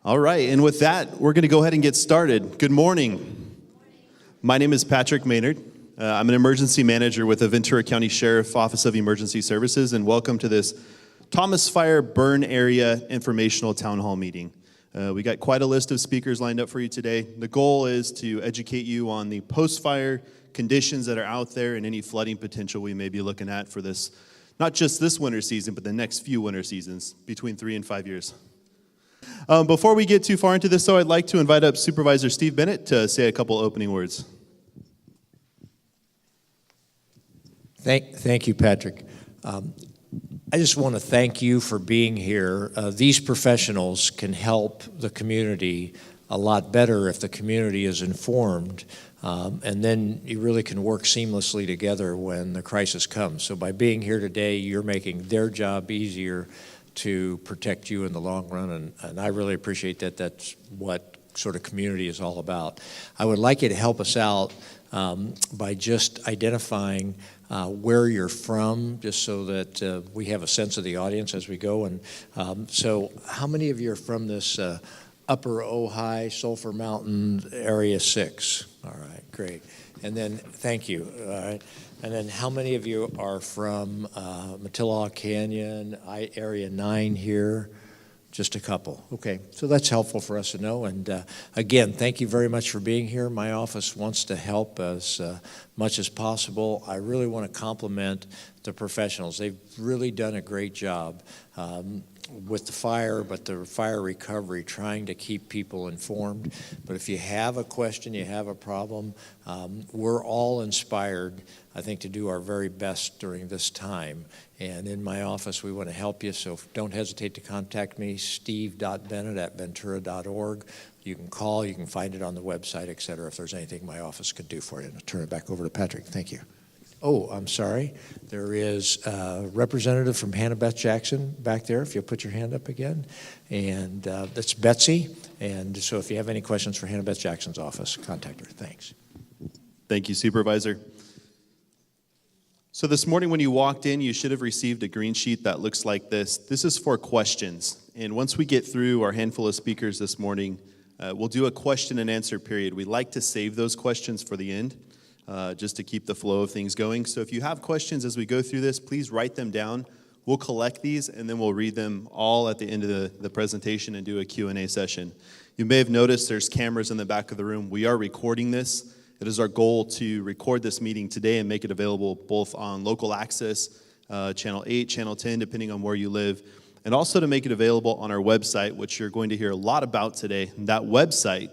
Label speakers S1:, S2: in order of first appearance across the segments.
S1: All right, and with that, we're going to go ahead and get started. Good morning. My name is Patrick Maynard. I'm an emergency manager with the Ventura County Sheriff Office of Emergency Services, and welcome to this Thomas Fire Burn Area Informational Town Hall meeting. We got quite a list of speakers lined up for you today. The goal is to educate you on the post-fire conditions that are out there and any flooding potential we may be looking at for this, not just this winter season, but the next few winter seasons, between 3 and 5 years. Before we get too far into this, though, I'd like to invite up Supervisor Steve Bennett to say a couple opening words.
S2: Thank you, Patrick. I just want to thank you for being here. These professionals can help the community a lot better if the community is informed, and then you really can work seamlessly together when the crisis comes. So by being here today, you're making their job easier to protect you in the long run, and I really appreciate that. That's what sort of community is all about. I would like you to help us out by just identifying where you're from, just so that we have a sense of the audience as we go. And so how many of you are from this Upper Ojai, Sulphur Mountain, Area 6? All right, great. And then, thank you. All right. And then how many of you are from Matilah Canyon, Area 9 here? Just a couple. Okay, so that's helpful for us to know. And again, thank you very much for being here. My office wants to help as much as possible. I really want to compliment the professionals. They've really done a great job with the fire, but the fire recovery, trying to keep people informed. But if you have a question, you have a problem, we're all inspired, I think, to do our very best during this time. And in my office, we want to help you, so don't hesitate to contact me, steve.bennett@ventura.org. You can call, you can find it on the website, et cetera, if there's anything my office could do for you. And I'll turn it back over to Patrick. Thank you. Oh, I'm sorry. There is a representative from Hannah Beth Jackson back there, if you'll put your hand up again. And that's Betsy. And so if you have any questions for Hannah Beth Jackson's office, contact her. Thanks.
S1: Thank you, Supervisor. So this morning when you walked in, you should have received a green sheet that looks like this. This is for questions. And once we get through our handful of speakers this morning, we'll do a question and answer period. We like to save those questions for the end, just to keep the flow of things going. So if you have questions as we go through this, please write them down. We'll collect these, and then we'll read them all at the end of the presentation and do a Q&A session. You may have noticed there's cameras in the back of the room. We are recording this. It is our goal to record this meeting today and make it available both on local access, Channel 8, Channel 10, depending on where you live, and also to make it available on our website, which you're going to hear a lot about today. And that website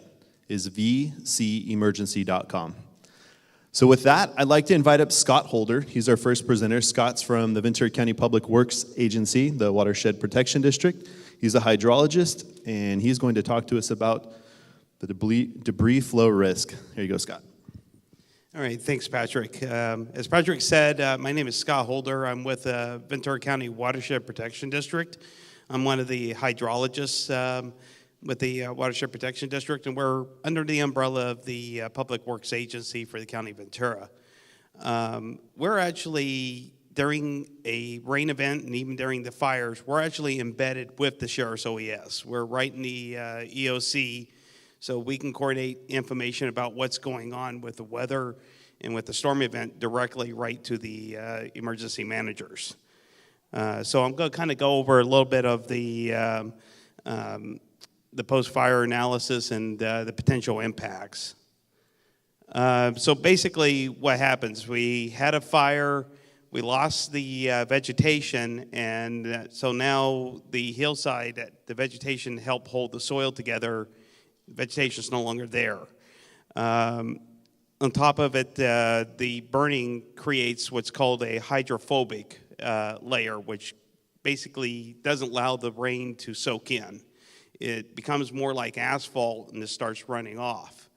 S1: is vcemergency.com. So with that, I'd like to invite up Scott Holder. He's our first presenter. Scott's from the Ventura County Public Works Agency, the Watershed Protection District. He's a hydrologist, and he's going to talk to us about the debris flow risk. Here you go, Scott.
S3: All right, thanks, Patrick. As Patrick said, my name is Scott Holder. I'm with Ventura County Watershed Protection District. I'm one of the hydrologists with the Watershed Protection District, and we're under the umbrella of the Public Works Agency for the County of Ventura. We're actually, during a rain event and even during the fires, we're actually embedded with the Sheriff's OES. We're right in the EOC, so we can coordinate information about what's going on with the weather and with the storm event directly right to the emergency managers. So I'm going to kind of go over a little bit of the post-fire analysis and the potential impacts. So basically what happens, we had a fire, we lost the vegetation, and so now the hillside, the vegetation helped hold the soil together. Vegetation is no longer there. On top of it, the burning creates what's called a hydrophobic layer, which basically doesn't allow the rain to soak in. It becomes more like asphalt and it starts running off.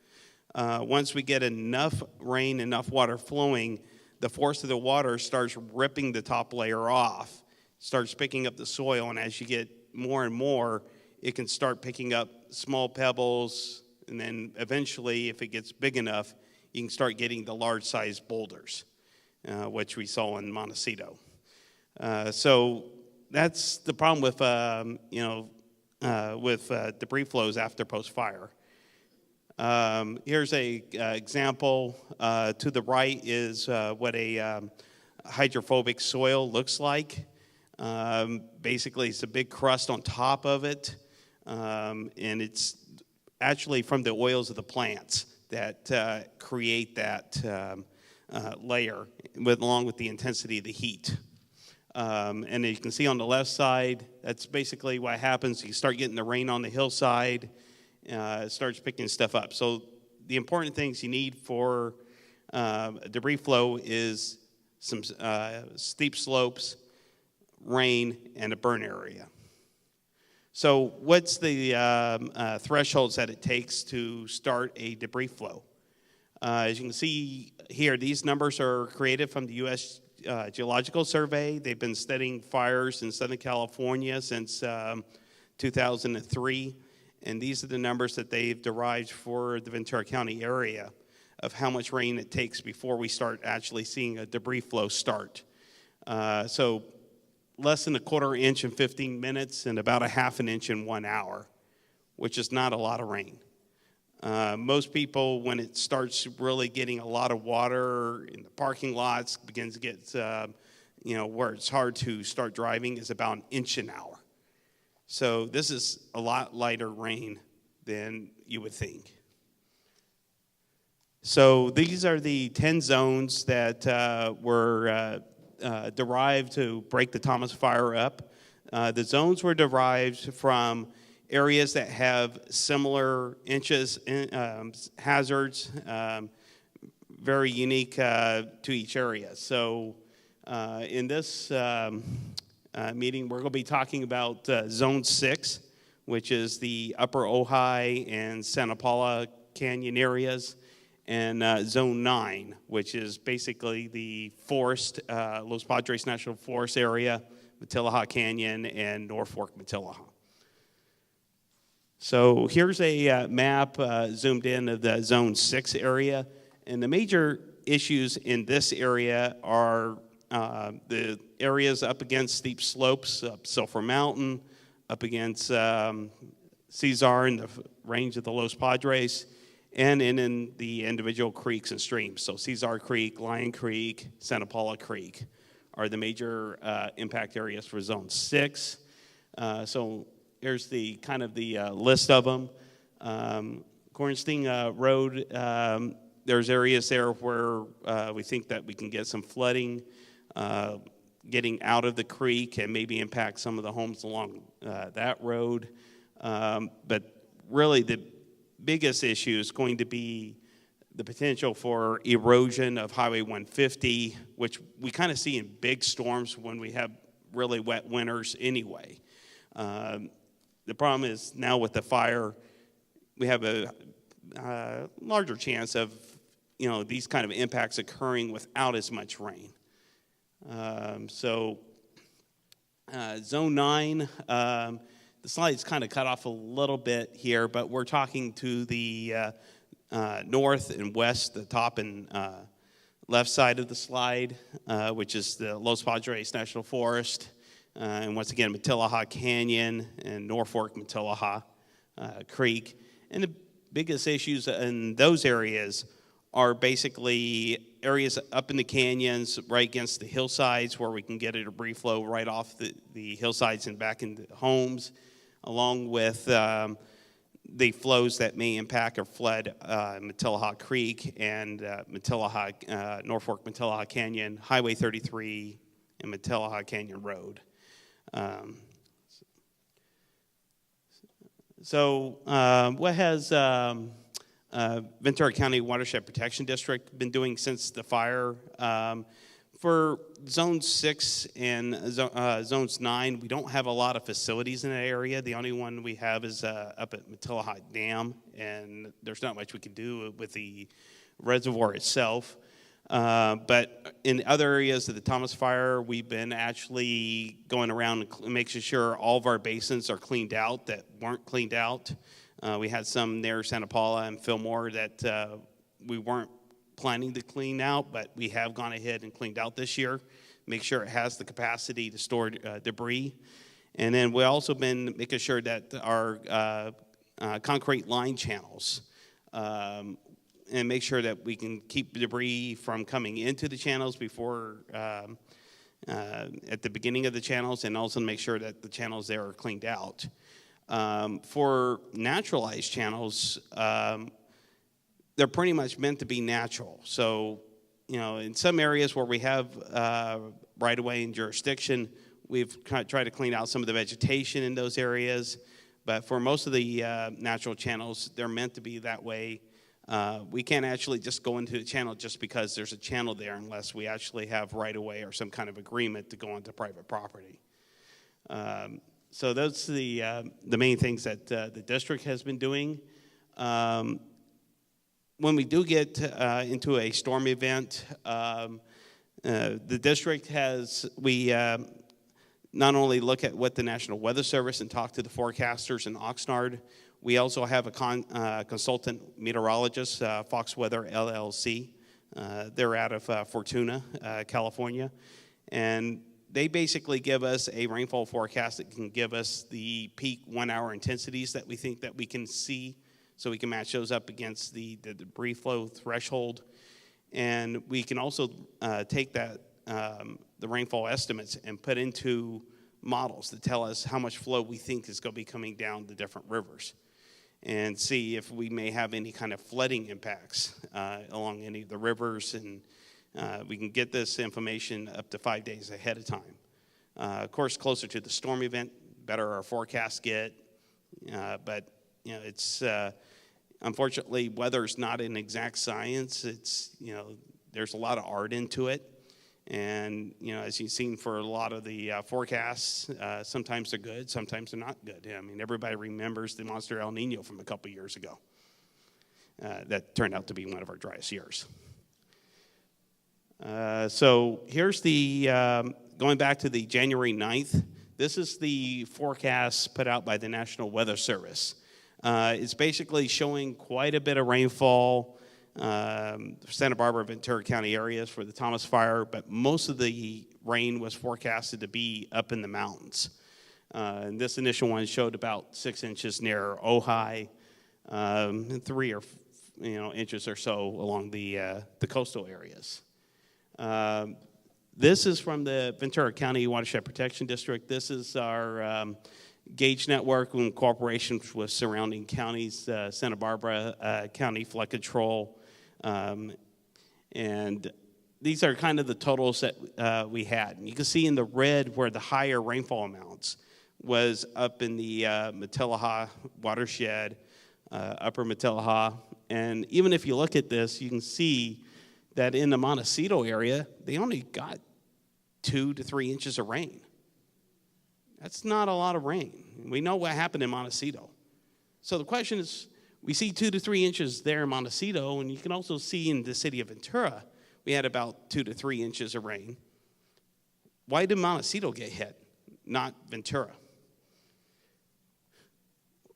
S3: Once we get enough rain, enough water flowing, the force of the water starts ripping the top layer off, starts picking up the soil, and as you get more and more, it can start picking up small pebbles, and then eventually, if it gets big enough, you can start getting the large-sized boulders, which we saw in Montecito. So that's the problem with, debris flows after post-fire. Here's a example. To the right is what a hydrophobic soil looks like. Basically, it's a big crust on top of it, and it's actually from the oils of the plants that create that layer, along with the intensity of the heat. And you can see on the left side, that's basically what happens. You start getting the rain on the hillside, it starts picking stuff up. So the important things you need for debris flow is some steep slopes, rain, and a burn area. So what's the thresholds that it takes to start a debris flow? As you can see here, these numbers are created from the U.S. Geological Survey. They've been studying fires in Southern California since 2003, and these are the numbers that they've derived for the Ventura County area of how much rain it takes before we start actually seeing a debris flow start. So less than a quarter inch in 15 minutes and about a half an inch in 1 hour, which is not a lot of rain. Most people, when it starts really getting a lot of water in the parking lots, begins to get, where it's hard to start driving, is about an inch an hour. So this is a lot lighter rain than you would think. So these are the 10 zones that were derived to break the Thomas Fire up. The zones were derived from areas that have similar inches, hazards, very unique to each area. So in this meeting, we're going to be talking about Zone 6, which is the Upper Ojai and Santa Paula Canyon areas, and Zone 9, which is basically the forest, Los Padres National Forest area, Matilaha Canyon, and Norfolk Matilaha. So here's a map zoomed in of the Zone 6 area. And the major issues in this area are the areas up against steep slopes, up Sulphur Mountain, up against Cesar in the range of the Los Padres, and in the individual creeks and streams. So Cesar Creek, Lion Creek, Santa Paula Creek are the major impact areas for Zone 6. So here's the kind of the list of them. Cornstein Road, there's areas there where we think that we can get some flooding, getting out of the creek and maybe impact some of the homes along that road. But really the biggest issue is going to be the potential for erosion of Highway 150, which we kind of see in big storms when we have really wet winters anyway. The problem is now with the fire, we have a larger chance of these kind of impacts occurring without as much rain. Zone 9, the slide's kind of cut off a little bit here, but we're talking to the north and west, the top and left side of the slide, which is the Los Padres National Forest. And once again, Matilaha Canyon and Norfolk Matilaha Creek. And the biggest issues in those areas are basically areas up in the canyons, right against the hillsides, where we can get a debris flow right off the hillsides and back into homes, along with the flows that may impact or flood Matilaha Creek and Norfolk Matilaha Canyon, Highway 33, and Matilaha Canyon Road. What has Ventura County Watershed Protection District been doing since the fire? For Zone 6 and Zones 9, we don't have a lot of facilities in that area. The only one we have is up at Matilaha Dam, and there's not much we can do with the reservoir itself. But in other areas of the Thomas Fire, we've been actually going around and making sure all of our basins are cleaned out that weren't cleaned out. We had some near Santa Paula and Fillmore that we weren't planning to clean out, but we have gone ahead and cleaned out this year. Make sure it has the capacity to store debris. And then we've also been making sure that our concrete line channels and make sure that we can keep debris from coming into the channels before at the beginning of the channels, and also make sure that the channels there are cleaned out. For naturalized channels, they're pretty much meant to be natural. So, in some areas where we have right-of-way and jurisdiction, we've tried to clean out some of the vegetation in those areas. But for most of the natural channels, they're meant to be that way. We can't actually just go into the channel just because there's a channel there unless we actually have right-of-way or some kind of agreement to go onto private property. So those are the main things that the district has been doing. When we do get into a storm event, the district we not only look at what the National Weather Service and talk to the forecasters in Oxnard, we also have a consultant meteorologist, Fox Weather LLC. They're out of Fortuna, California. And they basically give us a rainfall forecast that can give us the peak 1 hour intensities that we think that we can see, so we can match those up against the debris flow threshold. And we can also take that, the rainfall estimates, and put into models that tell us how much flow we think is going to be coming down the different rivers, and see if we may have any kind of flooding impacts along any of the rivers. And we can get this information up to 5 days ahead of time. Of course, closer to the storm event, better our forecasts get. But it's unfortunately, weather's not an exact science. It's there's a lot of art into it. And, as you've seen for a lot of the forecasts, sometimes they're good, sometimes they're not good. I mean, everybody remembers the monster El Nino from a couple years ago. That turned out to be one of our driest years. So here's going back to the January 9th. This is the forecast put out by the National Weather Service. It's basically showing quite a bit of rainfall, Santa Barbara, Ventura County areas for the Thomas Fire, but most of the rain was forecasted to be up in the mountains. And this initial one showed about 6 inches near Ojai, and 3 or inches or so along the coastal areas. This is from the Ventura County Watershed Protection District. This is our gauge network in cooperation with surrounding counties, Santa Barbara County Flood Control. And these are kind of the totals that we had. And you can see in the red where the higher rainfall amounts was up in the Matilaha watershed, upper Matilaha. And even if you look at this, you can see that in the Montecito area, they only got 2 to 3 inches of rain. That's not a lot of rain. We know what happened in Montecito. So the question is, we see 2 to 3 inches there in Montecito, and you can also see in the city of Ventura, we had about 2 to 3 inches of rain. Why did Montecito get hit, not Ventura?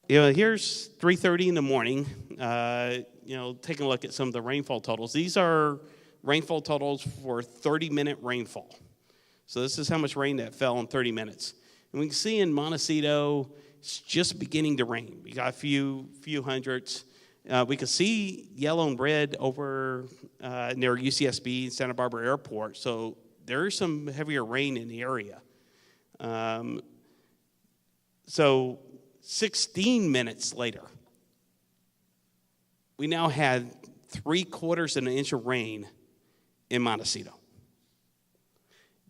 S3: Here's 3:30 in the morning, taking a look at some of the rainfall totals. These are rainfall totals for 30-minute rainfall. So this is how much rain that fell in 30 minutes. And we can see in Montecito, it's just beginning to rain. We got a few hundreds. We can see yellow and red over near UCSB, Santa Barbara Airport. So there is some heavier rain in the area. So 16 minutes later, we now had 3/4 of an inch of rain in Montecito.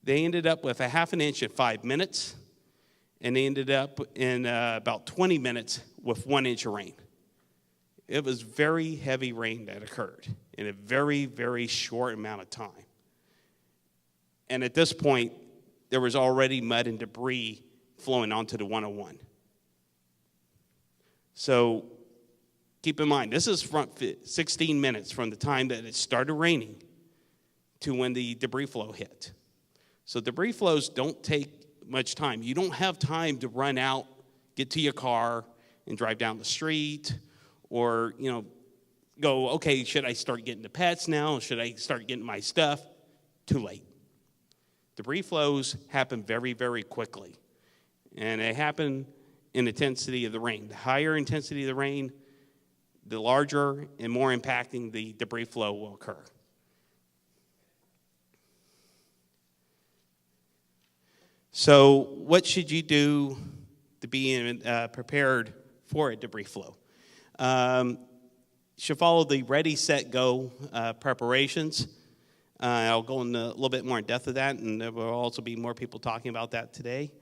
S3: They ended up with a 1/2 inch in 5 minutes, and they ended up in about 20 minutes with 1 inch of rain. It was very heavy rain that occurred in a very, very short amount of time. And at this point, there was already mud and debris flowing onto the 101. So keep in mind, this is from 16 minutes from the time that it started raining to when the debris flow hit. So debris flows don't take much time. You don't have time to run out, get to your car, and drive down the street, or go, okay, should I start getting the pets now? Should I start getting my stuff? Too late. Debris flows happen very, very quickly. And they happen in intensity of the rain. The higher intensity of the rain, the larger and more impacting the debris flow will occur. So what should you do to be prepared for a debris flow? Should follow the ready, set, go preparations. I'll go into a little bit more in depth of that, and there will also be more people talking about that today.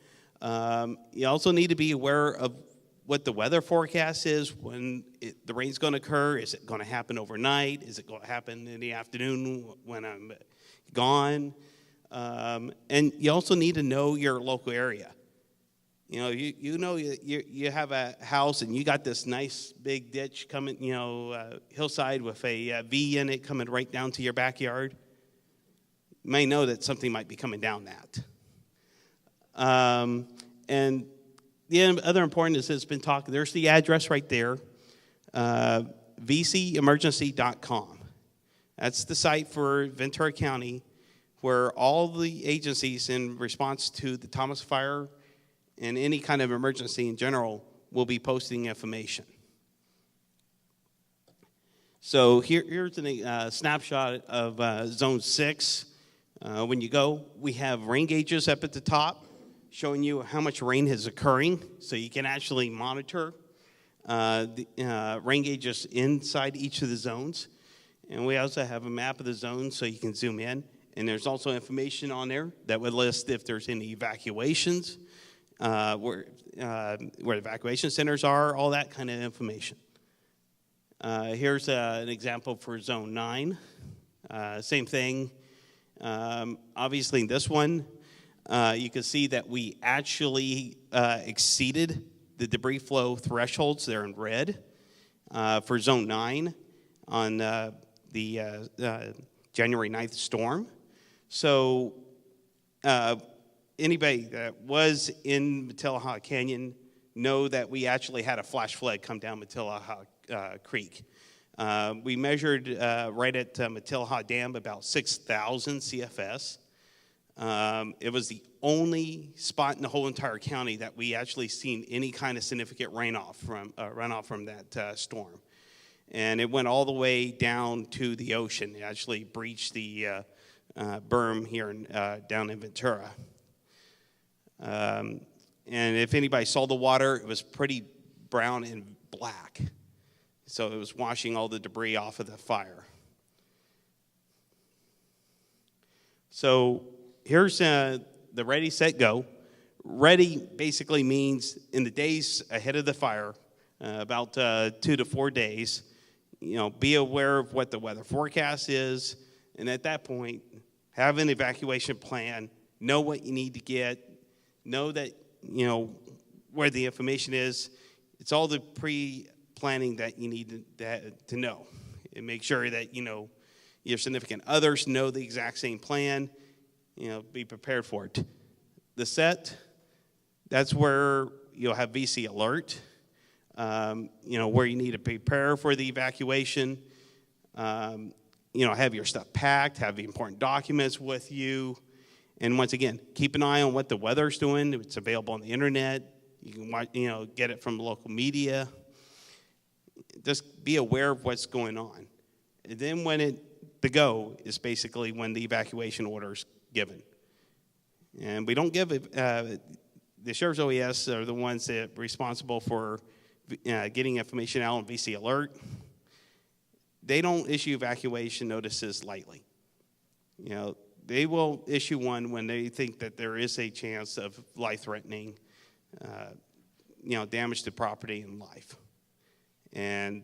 S3: You also need to be aware of what the weather forecast is, when the rain's going to occur. Is it going to happen overnight? Is it going to happen in the afternoon when I'm gone? And you also need to know your local area. You know, you have a house and you got this nice big ditch coming, hillside with a V in it coming right down to your backyard. You may know that something might be coming down that. And the other important is it's been talked, there's the address right there, vcemergency.com. That's the site for Ventura County where all the agencies in response to the Thomas Fire and any kind of emergency in general will be posting information. So here's a snapshot of Zone 6. When you go, we have rain gauges up at the top showing you how much rain is occurring, so you can actually monitor the rain gauges inside each of the zones. And we also have a map of the zones so you can zoom in. And there's also information on there that would list if there's any evacuations, where evacuation centers are, all that kind of information. Here's an example for Zone 9. Same thing. Obviously, in this one, you can see that we actually exceeded the debris flow thresholds. They're in red. For Zone 9 on the January 9th storm. So anybody that was in Matilaha Canyon know that we actually had a flash flood come down Matilaha Creek. We measured right at Matilaha Dam about 6,000 CFS. It was the only spot in the whole entire county that we actually seen any kind of significant runoff from that storm. And it went all the way down to the ocean. It actually breached the berm here down in Ventura. And if anybody saw the water, it was pretty brown and black. So it was washing all the debris off of the fire. So here's the ready, set, go. Ready basically means in the days ahead of the fire, about 2 to 4 days, be aware of what the weather forecast is, and at that point, have an evacuation plan, know what you need to get, know that, where the information is. It's all the pre-planning that you need to know. And make sure that, your significant others know the exact same plan, be prepared for it. The set, that's where you'll have VC alert. Where you need to prepare for the evacuation, have your stuff packed, have the important documents with you, and once again, keep an eye on what the weather's doing. It's available on the internet. You can, get it from local media. Just be aware of what's going on. And then the go is basically when the evacuation order is given. And we don't give the Sheriff's OES are the ones that are responsible for getting information out on VC Alert. They don't issue evacuation notices lightly. They will issue one when they think that there is a chance of life-threatening, damage to property and life. And,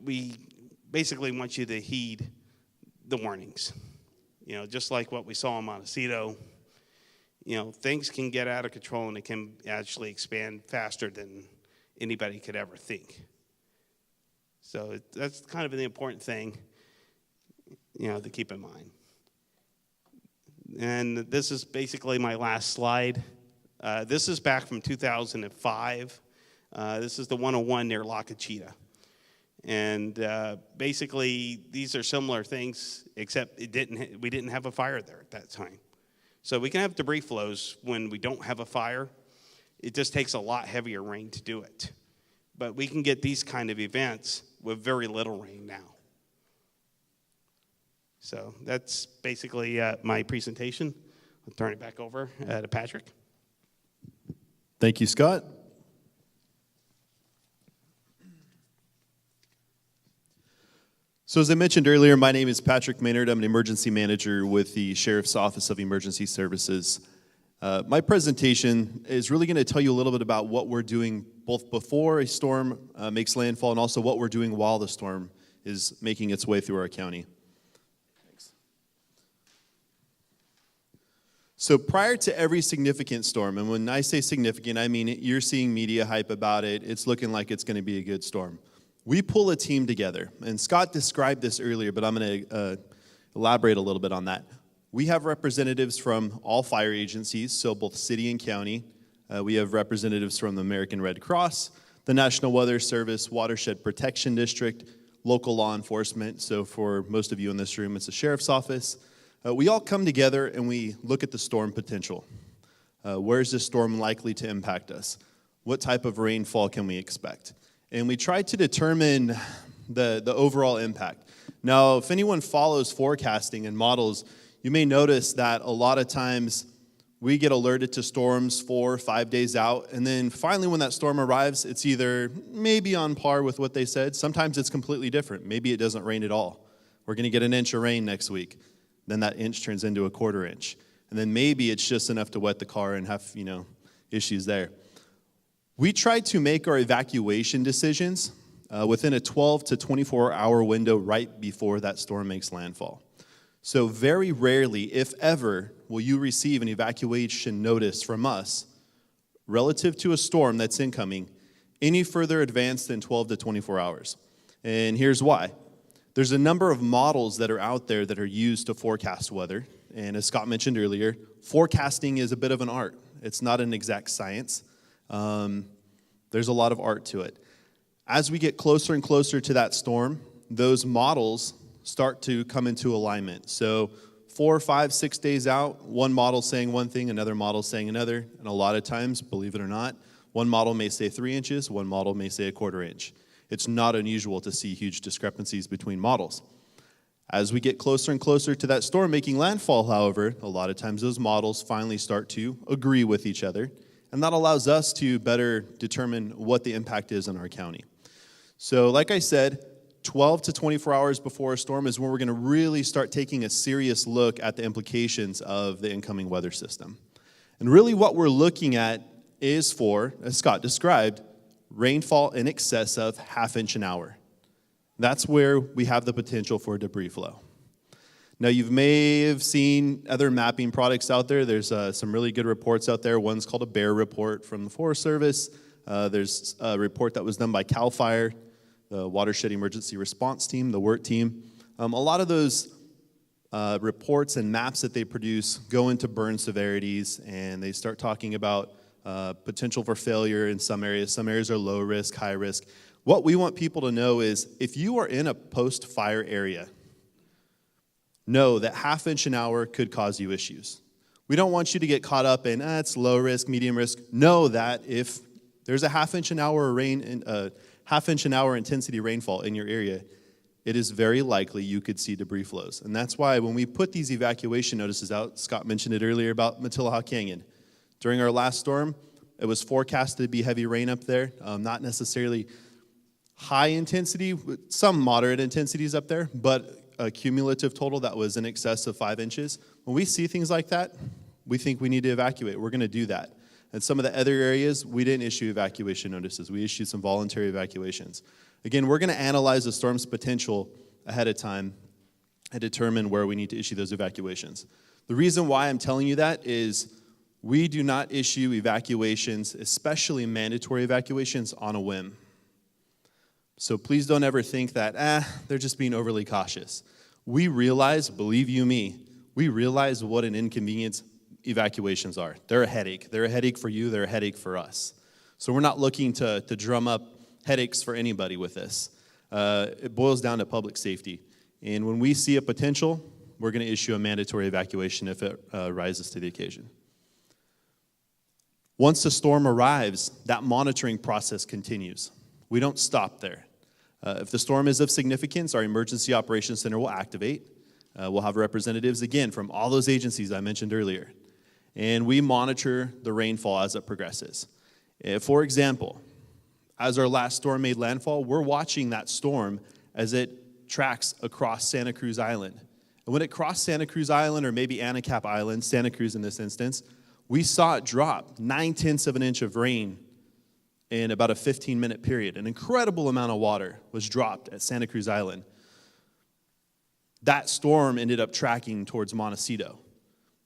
S3: we basically want you to heed the warnings. Just like what we saw in Montecito, things can get out of control and it can actually expand faster than anybody could ever think. So that's kind of the important thing, to keep in mind. And this is basically my last slide. This is back from 2005. This is the 101 near La Cachita. And basically, these are similar things, except we didn't have a fire there at that time. So we can have debris flows when we don't have a fire. It just takes a lot heavier rain to do it. But we can get these kind of events with very little rain now. So that's basically my presentation. I'll turn it back over to Patrick.
S1: Thank you, Scott. So as I mentioned earlier, my name is Patrick Maynard. I'm an emergency manager with the Sheriff's Office of Emergency Services. My presentation is really going to tell you a little bit about what we're doing both before a storm makes landfall and also what we're doing while the storm is making its way through our county. Thanks. So prior to every significant storm, and when I say significant, I mean you're seeing media hype about it. It's looking like it's going to be a good storm. We pull a team together, and Scott described this earlier, but I'm going to elaborate a little bit on that. We have representatives from all fire agencies, so both city and county. We have representatives from the American Red Cross, the National Weather Service, Watershed Protection District, local law enforcement. So for most of you in this room, it's the Sheriff's Office. We all come together and we look at the storm potential. Where is this storm likely to impact us? What type of rainfall can we expect? And we try to determine the overall impact. Now, if anyone follows forecasting and models, you may notice that a lot of times we get alerted to storms 4 or 5 days out, and then finally when that storm arrives, it's either maybe on par with what they said. Sometimes it's completely different. Maybe it doesn't rain at all. We're going to get an inch of rain next week. Then that inch turns into a quarter inch. And then maybe it's just enough to wet the car and have, issues there. We try to make our evacuation decisions within a 12 to 24-hour window right before that storm makes landfall. So very rarely, if ever, will you receive an evacuation notice from us relative to a storm that's incoming any further advanced than 12 to 24 hours. And here's why. There's a number of models that are out there that are used to forecast weather. And as Scott mentioned earlier, forecasting is a bit of an art. It's not an exact science. There's a lot of art to it. As we get closer and closer to that storm, those models start to come into alignment. So 4, 5, 6 days out, one model saying one thing, another model saying another. And a lot of times, believe it or not, one model may say 3 inches, one model may say a quarter inch. It's not unusual to see huge discrepancies between models. As we get closer and closer to that storm making landfall, however, a lot of times those models finally start to agree with each other. And that allows us to better determine what the impact is in our county. So like I said, 12 to 24 hours before a storm is when we're going to really start taking a serious look at the implications of the incoming weather system. And really what we're looking at is for, as Scott described, rainfall in excess of 1/2 inch an hour. That's where we have the potential for debris flow. Now, you may have seen other mapping products out there. There's some really good reports out there. One's called a BEAR report from the Forest Service. There's a report that was done by CAL FIRE, the Watershed Emergency Response Team, the WERT team. A lot of those reports and maps that they produce go into burn severities, and they start talking about potential for failure in some areas. Some areas are low risk, high risk. What we want people to know is if you are in a post-fire area, know that 1/2 inch an hour could cause you issues. We don't want you to get caught up in, it's low risk, medium risk. Know that if there's a 1/2 inch an hour rain, 1/2 inch an hour intensity rainfall in your area, it is very likely you could see debris flows. And that's why when we put these evacuation notices out, Scott mentioned it earlier about Matilaha Canyon. During our last storm, it was forecasted to be heavy rain up there, not necessarily high intensity, some moderate intensities up there, but a cumulative total that was in excess of 5 inches. When we see things like that, we think we need to evacuate. We're going to do that. And some of the other areas, we didn't issue evacuation notices. We issued some voluntary evacuations. Again, we're going to analyze the storm's potential ahead of time and determine where we need to issue those evacuations. The reason why I'm telling you that is we do not issue evacuations, especially mandatory evacuations, on a whim. So please don't ever think that, they're just being overly cautious. We realize, believe you me, we realize what an inconvenience evacuations are. They're a headache. They're a headache for you. They're a headache for us. So we're not looking to drum up headaches for anybody with this. It boils down to public safety. And when we see a potential, we're going to issue a mandatory evacuation if it rises to the occasion. Once the storm arrives, that monitoring process continues. We don't stop there. If the storm is of significance, our Emergency Operations Center will activate. We'll have representatives, again, from all those agencies I mentioned earlier. And we monitor the rainfall as it progresses. For example, as our last storm made landfall, we're watching that storm as it tracks across Santa Cruz Island. And when it crossed Santa Cruz Island, or maybe Anacap Island, Santa Cruz in this instance, we saw it drop 9/10 of an inch of rain in about a 15-minute period. An incredible amount of water was dropped at Santa Cruz Island. That storm ended up tracking towards Montecito,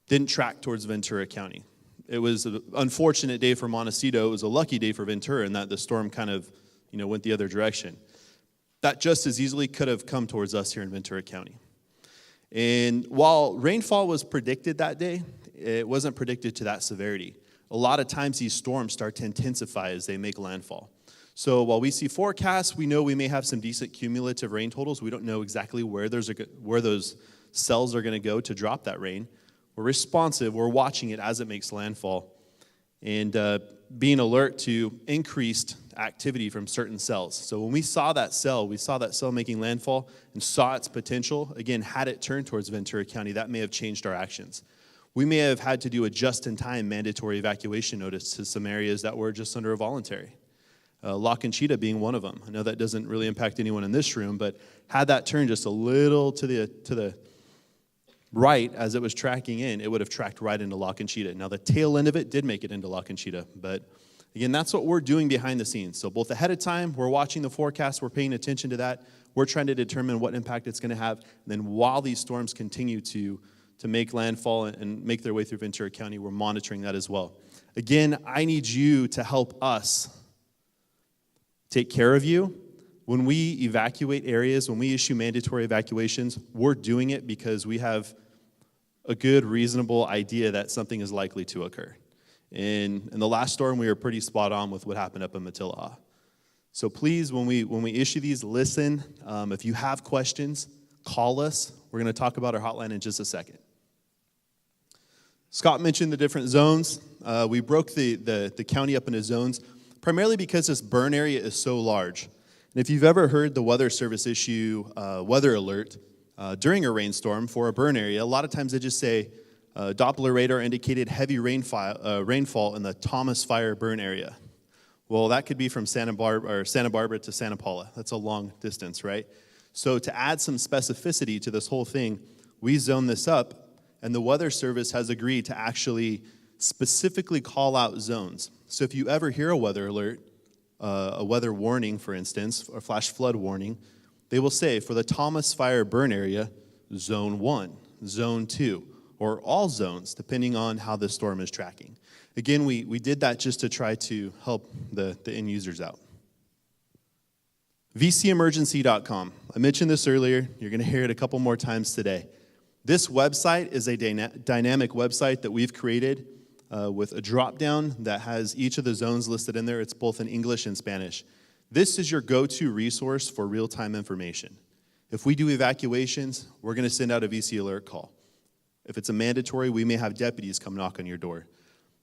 S1: didn't track towards Ventura County. It was an unfortunate day for Montecito. It was a lucky day for Ventura in that the storm kind of, went the other direction. That just as easily could have come towards us here in Ventura County. And while rainfall was predicted that day, it wasn't predicted to that severity. A lot of times these storms start to intensify as they make landfall. So while we see forecasts, we know we may have some decent cumulative rain totals. We don't know exactly where those cells are going to go to drop that rain. We're responsive. We're watching it as it makes landfall and being alert to increased activity from certain cells. So when we saw that cell making landfall and saw its potential, again, had it turned towards Ventura County, that may have changed our actions. We may have had to do a just-in-time mandatory evacuation notice to some areas that were just under a voluntary. La Conchita being one of them. I know that doesn't really impact anyone in this room, but had that turned just a little to the right as it was tracking in, it would have tracked right into La Conchita. Now, the tail end of it did make it into La Conchita, but again, that's what we're doing behind the scenes. So both ahead of time, we're watching the forecast, we're paying attention to that, we're trying to determine what impact it's going to have, and then while these storms continue to make landfall and make their way through Ventura County, we're monitoring that as well. Again, I need you to help us take care of you. When we evacuate areas, when we issue mandatory evacuations, we're doing it because we have a good, reasonable idea that something is likely to occur. In the last storm, we were pretty spot on with what happened up in Matilaha. So please, when we issue these, listen. If you have questions, call us. We're going to talk about our hotline in just a second. Scott mentioned the different zones. We broke the county up into zones, primarily because this burn area is so large. And if you've ever heard the Weather Service issue weather alert during a rainstorm for a burn area, a lot of times they just say, Doppler radar indicated heavy rainfall in the Thomas Fire burn area. Well, that could be from Santa Barbara to Santa Paula. That's a long distance, right? So to add some specificity to this whole thing, we zone this up, and the Weather Service has agreed to actually specifically call out zones. So if you ever hear a weather alert, a weather warning, for instance, or flash flood warning, they will say, for the Thomas Fire burn area, zone 1, zone 2, or all zones, depending on how the storm is tracking. Again, we did that just to try to help the end users out. VCEmergency.com. I mentioned this earlier. You're going to hear it a couple more times today. This website is a dynamic website that we've created with a drop-down that has each of the zones listed in there. It's both in English and Spanish. This is your go-to resource for real-time information. If we do evacuations, we're going to send out a VC alert call. If it's a mandatory, we may have deputies come knock on your door.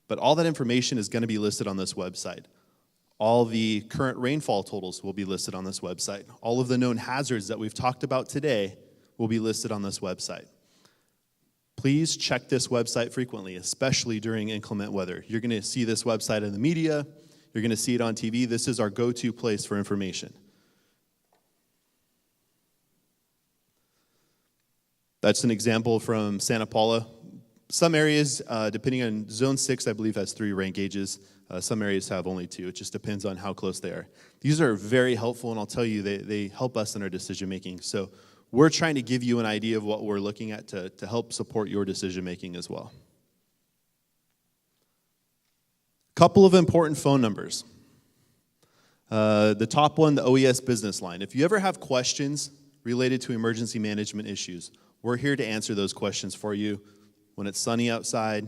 S1: But all that information is going to be listed on this website. All the current rainfall totals will be listed on this website. All of the known hazards that we've talked about today will be listed on this website. Please check this website frequently, especially during inclement weather. You're going to see this website in the media. You're going to see it on TV. This is our go-to place for information. That's an example from Santa Paula. Some areas, depending on Zone 6, I believe has 3 rain gauges. Some areas have only 2. It just depends on how close they are. These are very helpful, and I'll tell you, they help us in our decision making. So we're trying to give you an idea of what we're looking at to help support your decision making as well. Couple of important phone numbers. The top one, the OES business line. If you ever have questions related to emergency management issues, we're here to answer those questions for you. When it's sunny outside,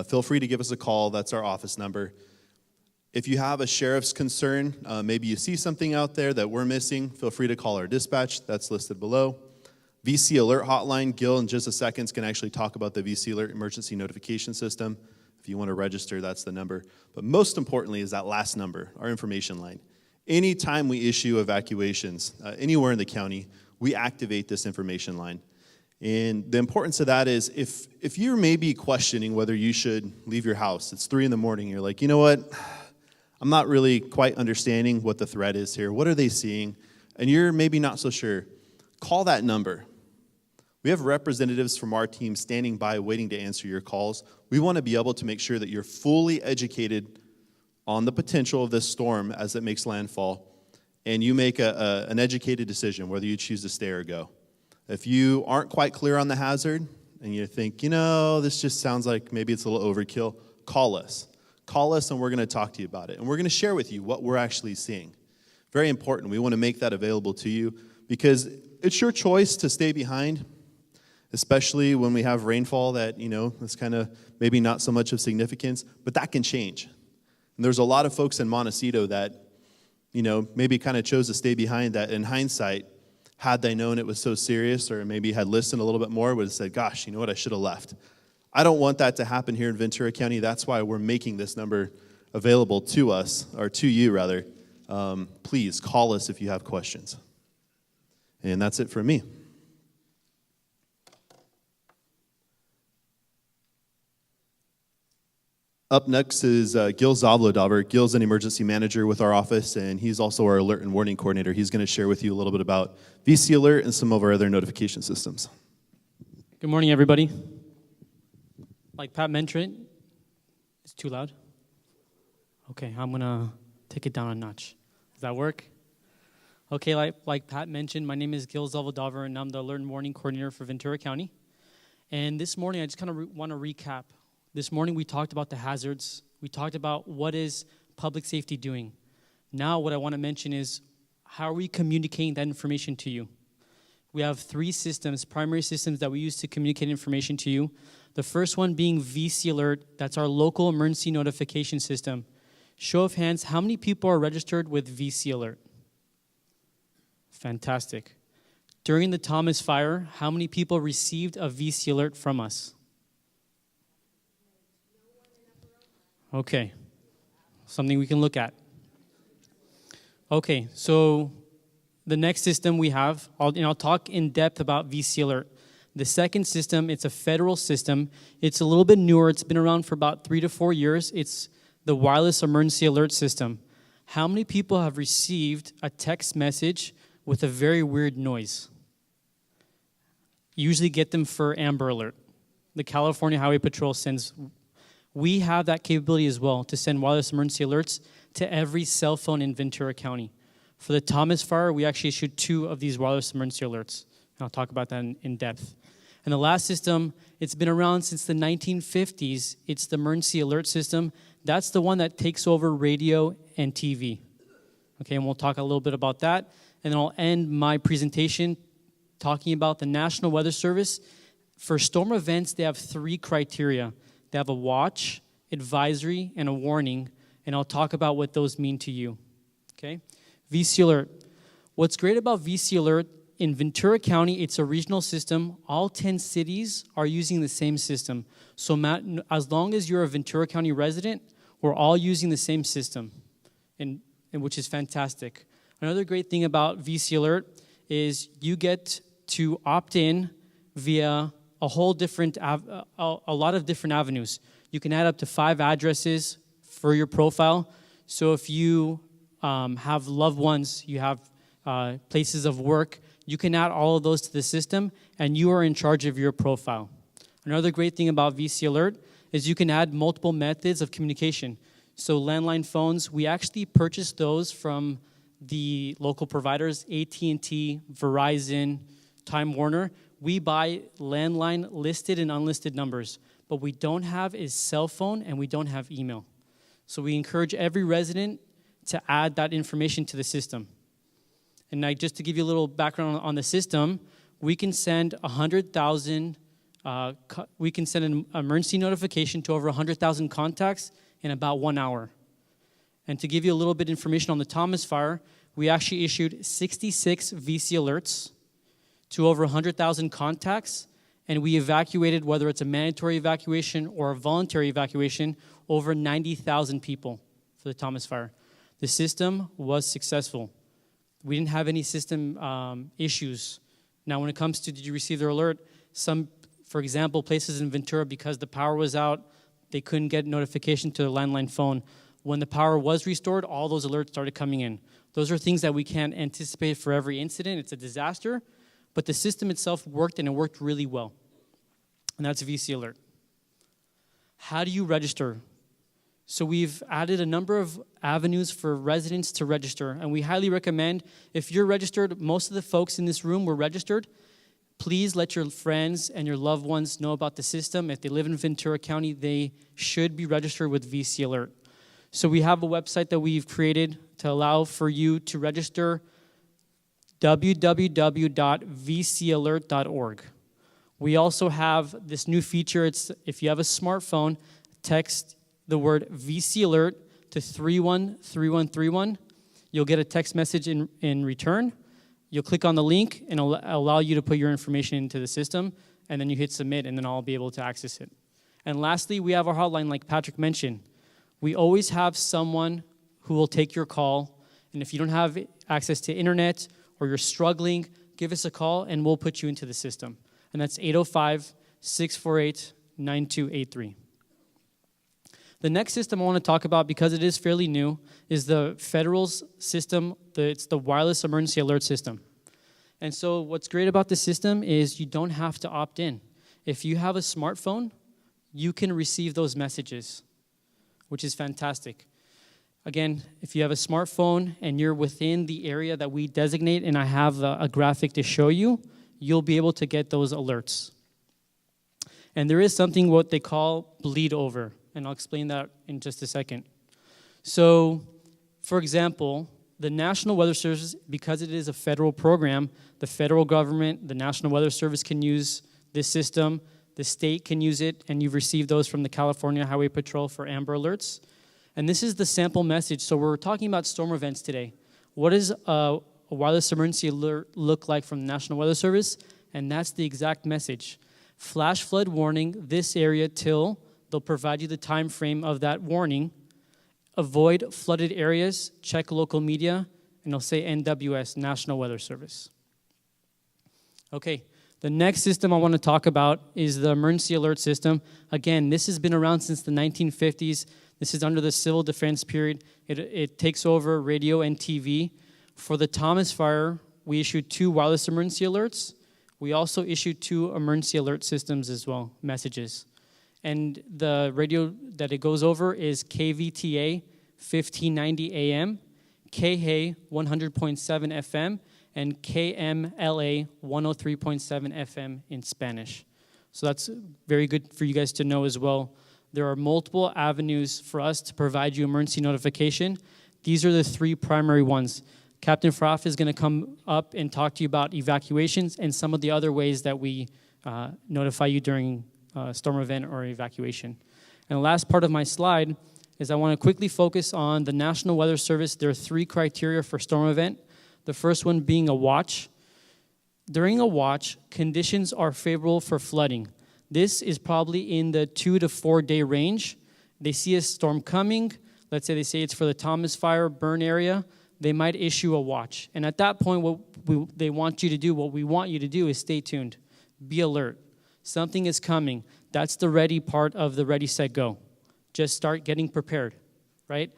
S1: feel free to give us a call. That's our office number. If you have a sheriff's concern, maybe you see something out there that we're missing, feel free to call our dispatch. That's listed below. VC Alert Hotline. Gil, in just a second, is going to actually talk about the VC Alert emergency notification system. If you want to register, that's the number. But most importantly is that last number, our information line. Anytime we issue evacuations anywhere in the county, we activate this information line. And the importance of that is if you're maybe questioning whether you should leave your house, it's 3 a.m, you're like, you know what, I'm not really quite understanding what the threat is here. What are they seeing? And you're maybe not so sure. Call that number. We have representatives from our team standing by waiting to answer your calls. We want to be able to make sure that you're fully educated on the potential of this storm as it makes landfall, and you make an educated decision whether you choose to stay or go. If you aren't quite clear on the hazard and you think, this just sounds like maybe it's a little overkill, call us. Call us and we're going to talk to you about it. And we're going to share with you what we're actually seeing. Very important. We want to make that available to you because it's your choice to stay behind, especially when we have rainfall that, is kind of maybe not so much of significance, but that can change. And there's a lot of folks in Montecito that, maybe kind of chose to stay behind that in hindsight, had they known it was so serious or maybe had listened a little bit more, would have said, gosh, you know what, I should have left. I don't want that to happen here in Ventura County. That's why we're making this number available to us, or to you rather. Please call us if you have questions. And that's it for me. Up next is Gil Zavlodauer. Gil's an emergency manager with our office, and he's also our alert and warning coordinator. He's going to share with you a little bit about VC Alert and some of our other notification systems.
S4: Good morning, everybody. Like Pat mentioned, it's too loud? Okay, I'm going to take it down a notch. Does that work? Okay, like Pat mentioned, my name is Gil Zavlodauer, and I'm the alert and warning coordinator for Ventura County. And this morning, I just kind of want to recap. This morning, we talked about the hazards. We talked about what is public safety doing. Now, what I want to mention is how are we communicating that information to you? We have 3 systems, primary systems that we use to communicate information to you. The first one being VC Alert. That's our local emergency notification system. Show of hands, how many people are registered with VC Alert? Fantastic. During the Thomas fire, how many people received a VC Alert from us? Okay, something we can look at. Okay, so the next system we have, I'll talk in depth about VC Alert. The second system, it's a federal system. It's a little bit newer. It's been around for about 3 to 4 years. It's the wireless emergency alert system. How many people have received a text message with a very weird noise? Usually get them for Amber Alert. The California Highway Patrol sends. We have that capability as well to send wireless emergency alerts to every cell phone in Ventura County. For the Thomas fire, we actually issued 2 of these wireless emergency alerts. And I'll talk about that in depth. And the last system, it's been around since the 1950s. It's the emergency alert system. That's the one that takes over radio and TV. Okay, and we'll talk a little bit about that. And then I'll end my presentation talking about the National Weather Service. For storm events, they have 3 criteria. They have a watch, advisory, and a warning, and I'll talk about what those mean to you. Okay? VC Alert. What's great about VC Alert, in Ventura County, it's a regional system. All 10 cities are using the same system. So as long as you're a Ventura County resident, we're all using the same system, and which is fantastic. Another great thing about VC Alert is you get to opt in via a lot of different avenues. You can add up to 5 addresses for your profile. So if you have loved ones, you have places of work, you can add all of those to the system, and you are in charge of your profile. Another great thing about VC Alert is you can add multiple methods of communication. So landline phones, we actually purchased those from the local providers, AT&T, Verizon, Time Warner. We buy landline listed and unlisted numbers. What we don't have is cell phone, and we don't have email. So we encourage every resident to add that information to the system. And just to give you a little background on the system, we can send 100,000, we can send an emergency notification to over 100,000 contacts in about 1 hour. And to give you a little bit of information on the Thomas fire, we actually issued 66 VC alerts to over 100,000 contacts And we evacuated, whether it's a mandatory evacuation or a voluntary evacuation, over 90,000 people for the Thomas Fire. The system was successful. We didn't have any system issues. Now, when it comes to did you receive their alert, some, for example, places in Ventura, because the power was out, they couldn't get notification to their landline phone. When the power was restored, all those alerts started coming in. Those are things that we can't anticipate for every incident. It's a disaster, but the system itself worked, and it worked really well. And that's VC Alert. How do you register? So we've added a number of avenues for residents to register, and we highly recommend, if you're registered, most of the folks in this room were registered, please let your friends and your loved ones know about the system. If they live in Ventura County, they should be registered with VC Alert. So we have a website that we've created to allow for you to register, www.vcalert.org. We also have this new feature. It's if you have a smartphone, text the word VC Alert to 313131. You'll get a text message in return. You'll click on the link, and it'll allow you to put your information into the system, and then you hit submit, and then I'll be able to access it. And lastly, we have our hotline, like Patrick mentioned. We always have someone who will take your call, and if you don't have access to internet or you're struggling, give us a call, and we'll put you into the system. And that's 805-648-9283. The next system I want to talk about, because it is fairly new, is the federal's system. It's the wireless emergency alert system. And so what's great about the system is you don't have to opt in. If you have a smartphone, you can receive those messages, which is fantastic. Again, if you have a smartphone and you're within the area that we designate, and I have a graphic to show you, you'll be able to get those alerts. And there is something what they call bleed over, and I'll explain that in just a second. So, for example, the National Weather Service, because it is a federal program, the federal government, the National Weather Service can use this system, the state can use it, and you've received those from the California Highway Patrol for Amber Alerts. And this is the sample message. So we're talking about storm events today. What does a wireless emergency alert look like from the National Weather Service? And that's the exact message. Flash flood warning, this area till they'll provide you the time frame of that warning. Avoid flooded areas, check local media, and they'll say NWS, National Weather Service. Okay, the next system I want to talk about is the emergency alert system. Again, this has been around since the 1950s. This is under the Civil Defense period. It takes over radio and TV. For the Thomas Fire, we issued 2 wireless emergency alerts. We also issued 2 emergency alert systems as well, messages. And the radio that it goes over is KVTA 1590 AM, KHA 100.7 FM, and KMLA 103.7 FM in Spanish. So that's very good for you guys to know as well. There are multiple avenues for us to provide you emergency notification. These are the 3 primary ones. Captain Fraff is going to come up and talk to you about evacuations and some of the other ways that we notify you during storm event or evacuation. And the last part of my slide is I want to quickly focus on the National Weather Service. There are 3 criteria for storm event. The first one being a watch. During a watch, conditions are favorable for flooding. This is probably in the 2 to 4 day range. They see a storm coming. Let's say they say it's for the Thomas Fire burn area. They might issue a watch. And at that point, what we want you to do is stay tuned. Be alert. Something is coming. That's the ready part of the ready, set, go. Just start getting prepared, right?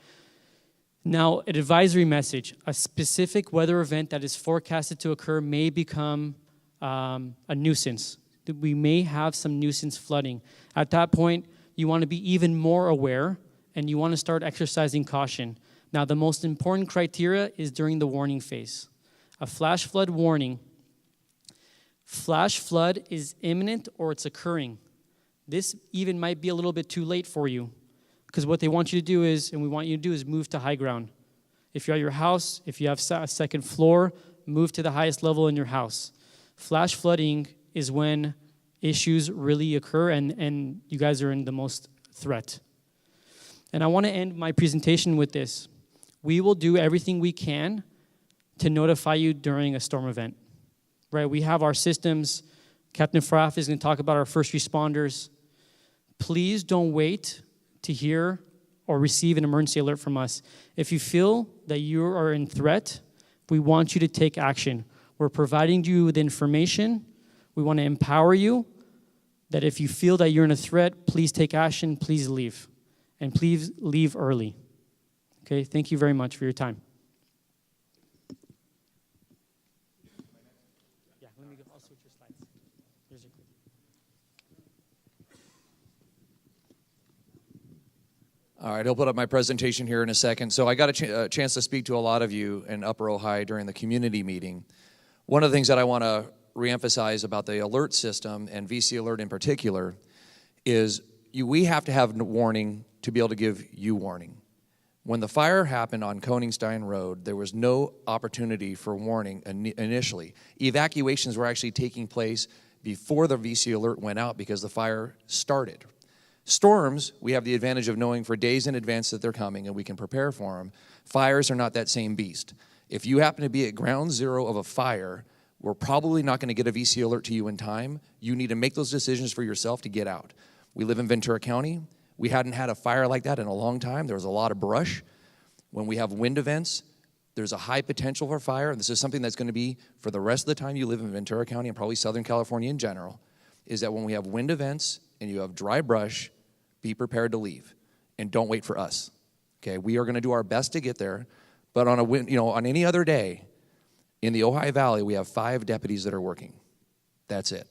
S4: Now, an advisory message. A specific weather event that is forecasted to occur may become a nuisance. We may have some nuisance flooding. At that point, you want to be even more aware, and you want to start exercising caution. Now, the most important criteria is during the warning phase. A flash flood warning. Flash flood is imminent or it's occurring. This even might be a little bit too late for you, because what they want you to do is, and we want you to do, is move to high ground. If you're at your house, if you have a second floor, move to the highest level in your house. Flash flooding is when issues really occur and you guys are in the most threat. And I want to end my presentation with this. We will do everything we can to notify you during a storm event. Right? We have our systems Captain Fraff is going to talk about our first responders. Please don't wait to hear or receive an emergency alert from us. If you feel that you are in threat, we want you to take action. We're providing you with information. We want to empower you that if you feel that you're in a threat, please take action, please leave. And please leave early. Okay, thank you very much for your time. Yeah, let me go. I'll switch your slides. Here's your quick.
S5: All right, I'll put up my presentation here in a second. So I got a chance to speak to a lot of you in Upper Ojai during the community meeting. One of the things that I want to reemphasize about the alert system, and VC Alert in particular, is we have to have warning to be able to give you warning. When the fire happened on Koningstein Road, there was no opportunity for warning initially. Evacuations were actually taking place before the VC Alert went out because the fire started. Storms, we have the advantage of knowing for days in advance that they're coming and we can prepare for them. Fires are not that same beast. If you happen to be at ground zero of a fire, we're probably not going to get a VC alert to you in time. You need to make those decisions for yourself to get out. We live in Ventura County. We hadn't had a fire like that in a long time. There was a lot of brush. When we have wind events, there's a high potential for fire, and this is something that's going to be for the rest of the time you live in Ventura County and probably Southern California in general, is that when we have wind events and you have dry brush, be prepared to leave and don't wait for us. Okay, we are going to do our best to get there, but on any other day in the Ojai Valley, we have 5 deputies that are working. That's it.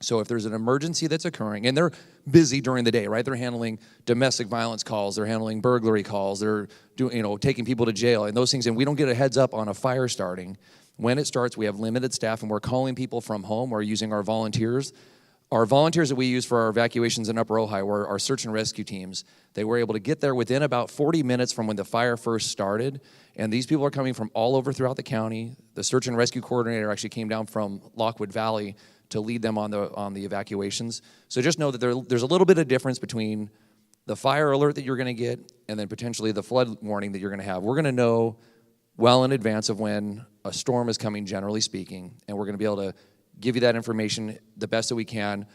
S5: So if there's an emergency that's occurring, and they're busy during the day, right? They're handling domestic violence calls, they're handling burglary calls, they're doing, taking people to jail and those things, and we don't get a heads up on a fire starting. When it starts, we have limited staff, and we're calling people from home. We're using our volunteers. Our volunteers that we use for our evacuations in Upper Ojai were our search and rescue teams. They were able to get there within about 40 minutes from when the fire first started, and these people are coming from all over throughout the county. The search and rescue coordinator actually came down from Lockwood Valley to lead them on the evacuations. So just know that there's a little bit of difference between the fire alert that you're going to get and then potentially the flood warning that you're going to have. We're going to know well in advance of when a storm is coming, generally speaking, and we're going to be able to give you that information the best that we can,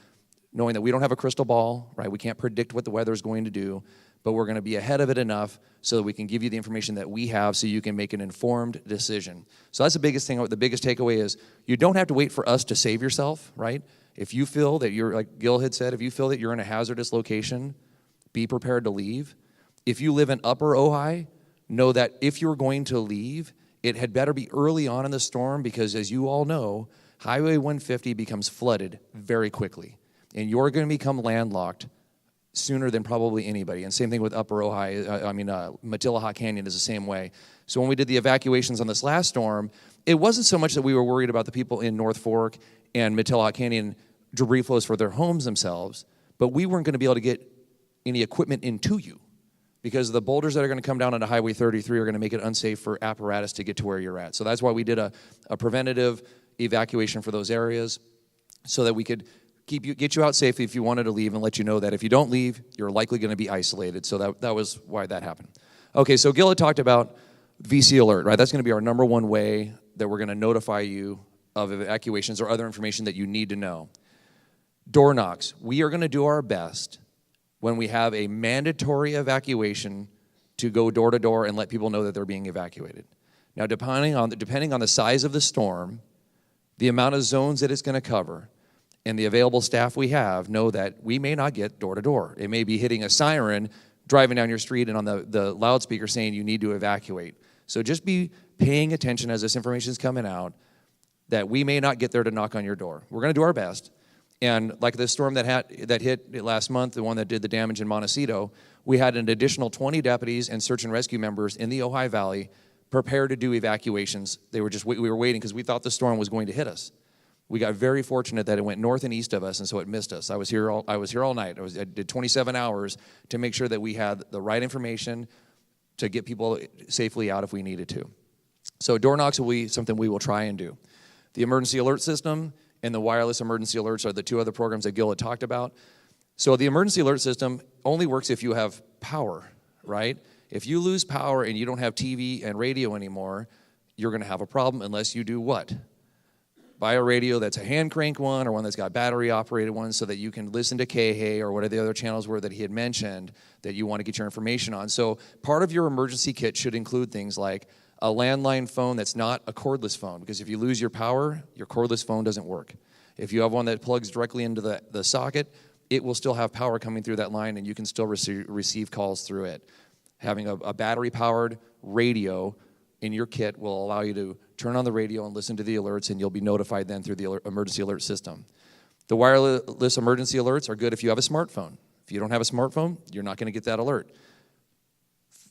S5: knowing that we don't have a crystal ball, right? We can't predict what the weather is going to do, but we're going to be ahead of it enough so that we can give you the information that we have so you can make an informed decision. So that's the biggest thing. The biggest takeaway is you don't have to wait for us to save yourself, right? If you feel that you're, like Gil had said, if you feel that you're in a hazardous location, be prepared to leave. If you live in Upper Ojai, know that if you're going to leave, it had better be early on in the storm because, as you all know, Highway 150 becomes flooded very quickly, and you're going to become landlocked sooner than probably anybody. And same thing with Upper Ojai. Matilaha Canyon is the same way. So when we did the evacuations on this last storm, it wasn't so much that we were worried about the people in North Fork and Matilaha Canyon debris flows for their homes themselves, but we weren't going to be able to get any equipment into you because the boulders that are going to come down onto Highway 33 are going to make it unsafe for apparatus to get to where you're at. So that's why we did a preventative evacuation for those areas so that we could get you out safely if you wanted to leave and let you know that if you don't leave, you're likely going to be isolated. So that was why that happened. Okay, so Gil had talked about VC Alert, right? That's going to be our number one way that we're going to notify you of evacuations or other information that you need to know. Door knocks. We are going to do our best when we have a mandatory evacuation to go door to door and let people know that they're being evacuated. Now, depending on the size of the storm, the amount of zones that it's going to cover, and the available staff we have, know that we may not get door to door. It may be hitting a siren, driving down your street, and on the loudspeaker saying you need to evacuate. So just be paying attention as this information is coming out that we may not get there to knock on your door. We're going to do our best. And like the storm that hit last month, the one that did the damage in Montecito, we had an additional 20 deputies and search and rescue members in the Ojai Valley prepared to do evacuations. We were waiting because we thought the storm was going to hit us. We got very fortunate that it went north and east of us, and so it missed us. I was here all night. I did 27 hours to make sure that we had the right information to get people safely out if we needed to. So door knocks will be something we will try and do. The emergency alert system and the wireless emergency alerts are the two other programs that Gil had talked about. So the emergency alert system only works if you have power, right? If you lose power and you don't have TV and radio anymore, you're going to have a problem unless you do what? Buy a radio that's a hand crank one or one that's got battery operated one so that you can listen to KHA or whatever the other channels were that he had mentioned that you want to get your information on. So part of your emergency kit should include things like a landline phone that's not a cordless phone, because if you lose your power, your cordless phone doesn't work. If you have one that plugs directly into the socket, it will still have power coming through that line and you can still receive calls through it. Having a battery-powered radio in your kit will allow you to turn on the radio and listen to the alerts, and you'll be notified then through the emergency alert system. The wireless emergency alerts are good if you have a smartphone. If you don't have a smartphone, you're not going to get that alert.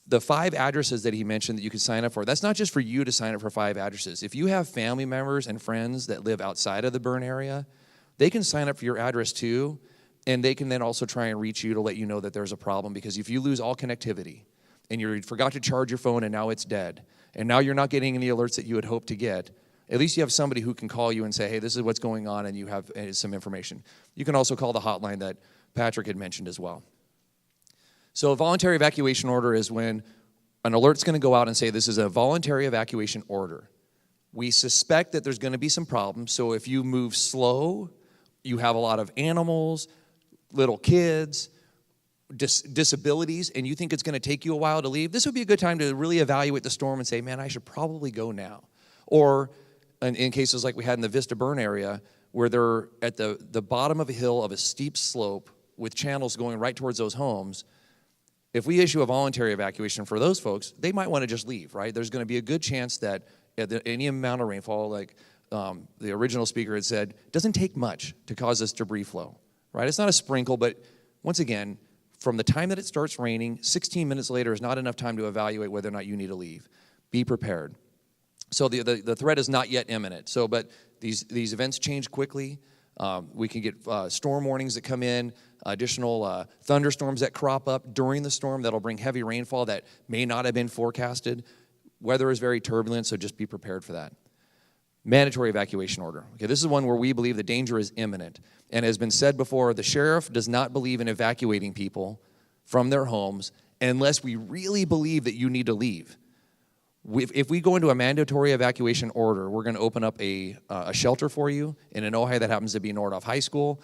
S5: The 5 addresses that he mentioned that you can sign up for, that's not just for you to sign up for 5 addresses. If you have family members and friends that live outside of the burn area, they can sign up for your address too, and they can then also try and reach you to let you know that there's a problem, because if you lose all connectivity and you forgot to charge your phone and now it's dead, and now you're not getting any alerts that you had hoped to get, at least you have somebody who can call you and say, hey, this is what's going on, and you have some information. You can also call the hotline that Patrick had mentioned as well. So a voluntary evacuation order is when an alert's going to go out and say this is a voluntary evacuation order. We suspect that there's going to be some problems, so if you move slow, you have a lot of animals, little kids, disabilities, and you think it's going to take you a while to leave, this would be a good time to really evaluate the storm and say, man, I should probably go now. Or in cases like we had in the Vista Burn area, where they're at the bottom of a hill of a steep slope with channels going right towards those homes, if we issue a voluntary evacuation for those folks, they might want to just leave, right? There's going to be a good chance that at any amount of rainfall, like the original speaker had said, it doesn't take much to cause this debris flow, right? It's not a sprinkle, but once again, from the time that it starts raining, 16 minutes later is not enough time to evaluate whether or not you need to leave. Be prepared. So the threat is not yet imminent. So, but these events change quickly. We can get storm warnings that come in, additional thunderstorms that crop up during the storm that'll bring heavy rainfall that may not have been forecasted. Weather is very turbulent, so just be prepared for that. Mandatory evacuation order. Okay, this is one where we believe the danger is imminent. And as has been said before, the sheriff does not believe in evacuating people from their homes unless we really believe that you need to leave. If we go into a mandatory evacuation order, we're going to open up a shelter for you in an Ojai that happens to be Nordhoff High School.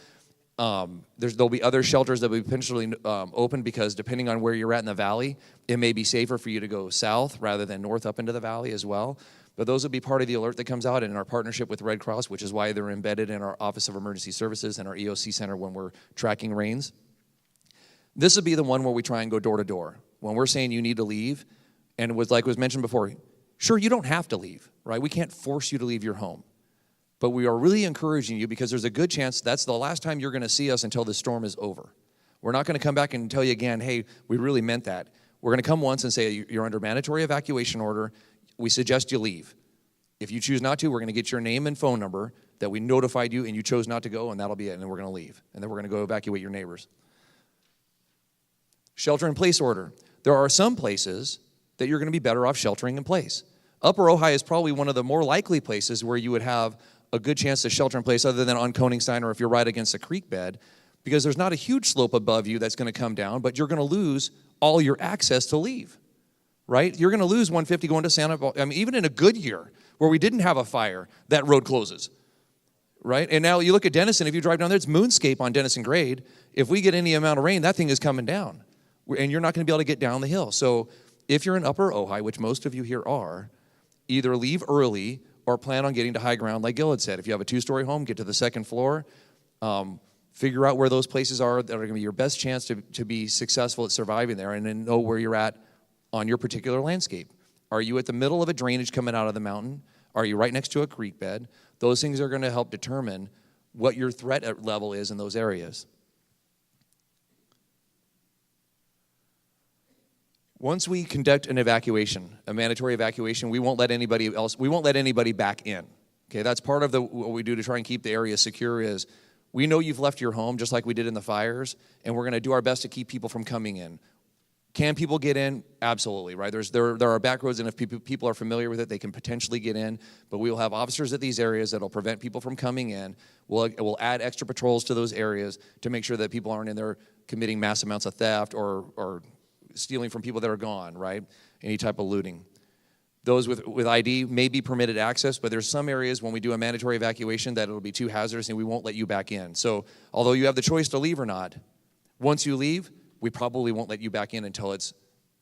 S5: There'll be other shelters that will be potentially open, because depending on where you're at in the valley, it may be safer for you to go south rather than north up into the valley as well. But those will be part of the alert that comes out in our partnership with Red Cross, which is why they're embedded in our Office of Emergency Services and our EOC Center when we're tracking rains. This would be the one where we try and go door to door. When we're saying you need to leave, and was mentioned before, sure, you don't have to leave, right? We can't force you to leave your home. But we are really encouraging you, because there's a good chance that's the last time you're going to see us until this storm is over. We're not going to come back and tell you again, hey, we really meant that. We're going to come once and say, you're under mandatory evacuation order. We suggest you leave. If you choose not to, we're going to get your name and phone number that we notified you and you chose not to go, and that'll be it, and then we're going to leave. And then we're going to go evacuate your neighbors. Shelter-in-place order. There are some places that you're going to be better off sheltering in place. Upper Ojai is probably one of the more likely places where you would have a good chance to shelter in place, other than on Koningstein or if you're right against a creek bed, because there's not a huge slope above you that's going to come down, but you're going to lose all your access to leave, right? You're going to lose 150 going to Santa Barbara. I mean, even in a good year where we didn't have a fire, that road closes, right? And now you look at Denison, if you drive down there, it's moonscape on Denison Grade. If we get any amount of rain, that thing is coming down, and you're not going to be able to get down the hill. So if you're in Upper Ojai, which most of you here are, either leave early or plan on getting to high ground, like Gil had said. If you have a 2-story home, get to the 2nd floor. Figure out where those places are that are going to be your best chance to be successful at surviving there, and then know where you're at on your particular landscape. Are you at the middle of a drainage coming out of the mountain? Are you right next to a creek bed? Those things are going to help determine what your threat level is in those areas. Once we conduct an evacuation, a mandatory evacuation, we won't let anybody back in. Okay, that's part of what we do to try and keep the area secure. Is we know you've left your home just like we did in the fires, and we're going to do our best to keep people from coming in. Can people get in? Absolutely, right? There are back roads, and if people are familiar with it, they can potentially get in, but we will have officers at these areas that will prevent people from coming in. We'll add extra patrols to those areas to make sure that people aren't in there committing mass amounts of theft or stealing from people that are gone, right? Any type of looting. Those with ID may be permitted access, but there's some areas when we do a mandatory evacuation that it'll be too hazardous and we won't let you back in. So although you have the choice to leave or not, once you leave, we probably won't let you back in until it's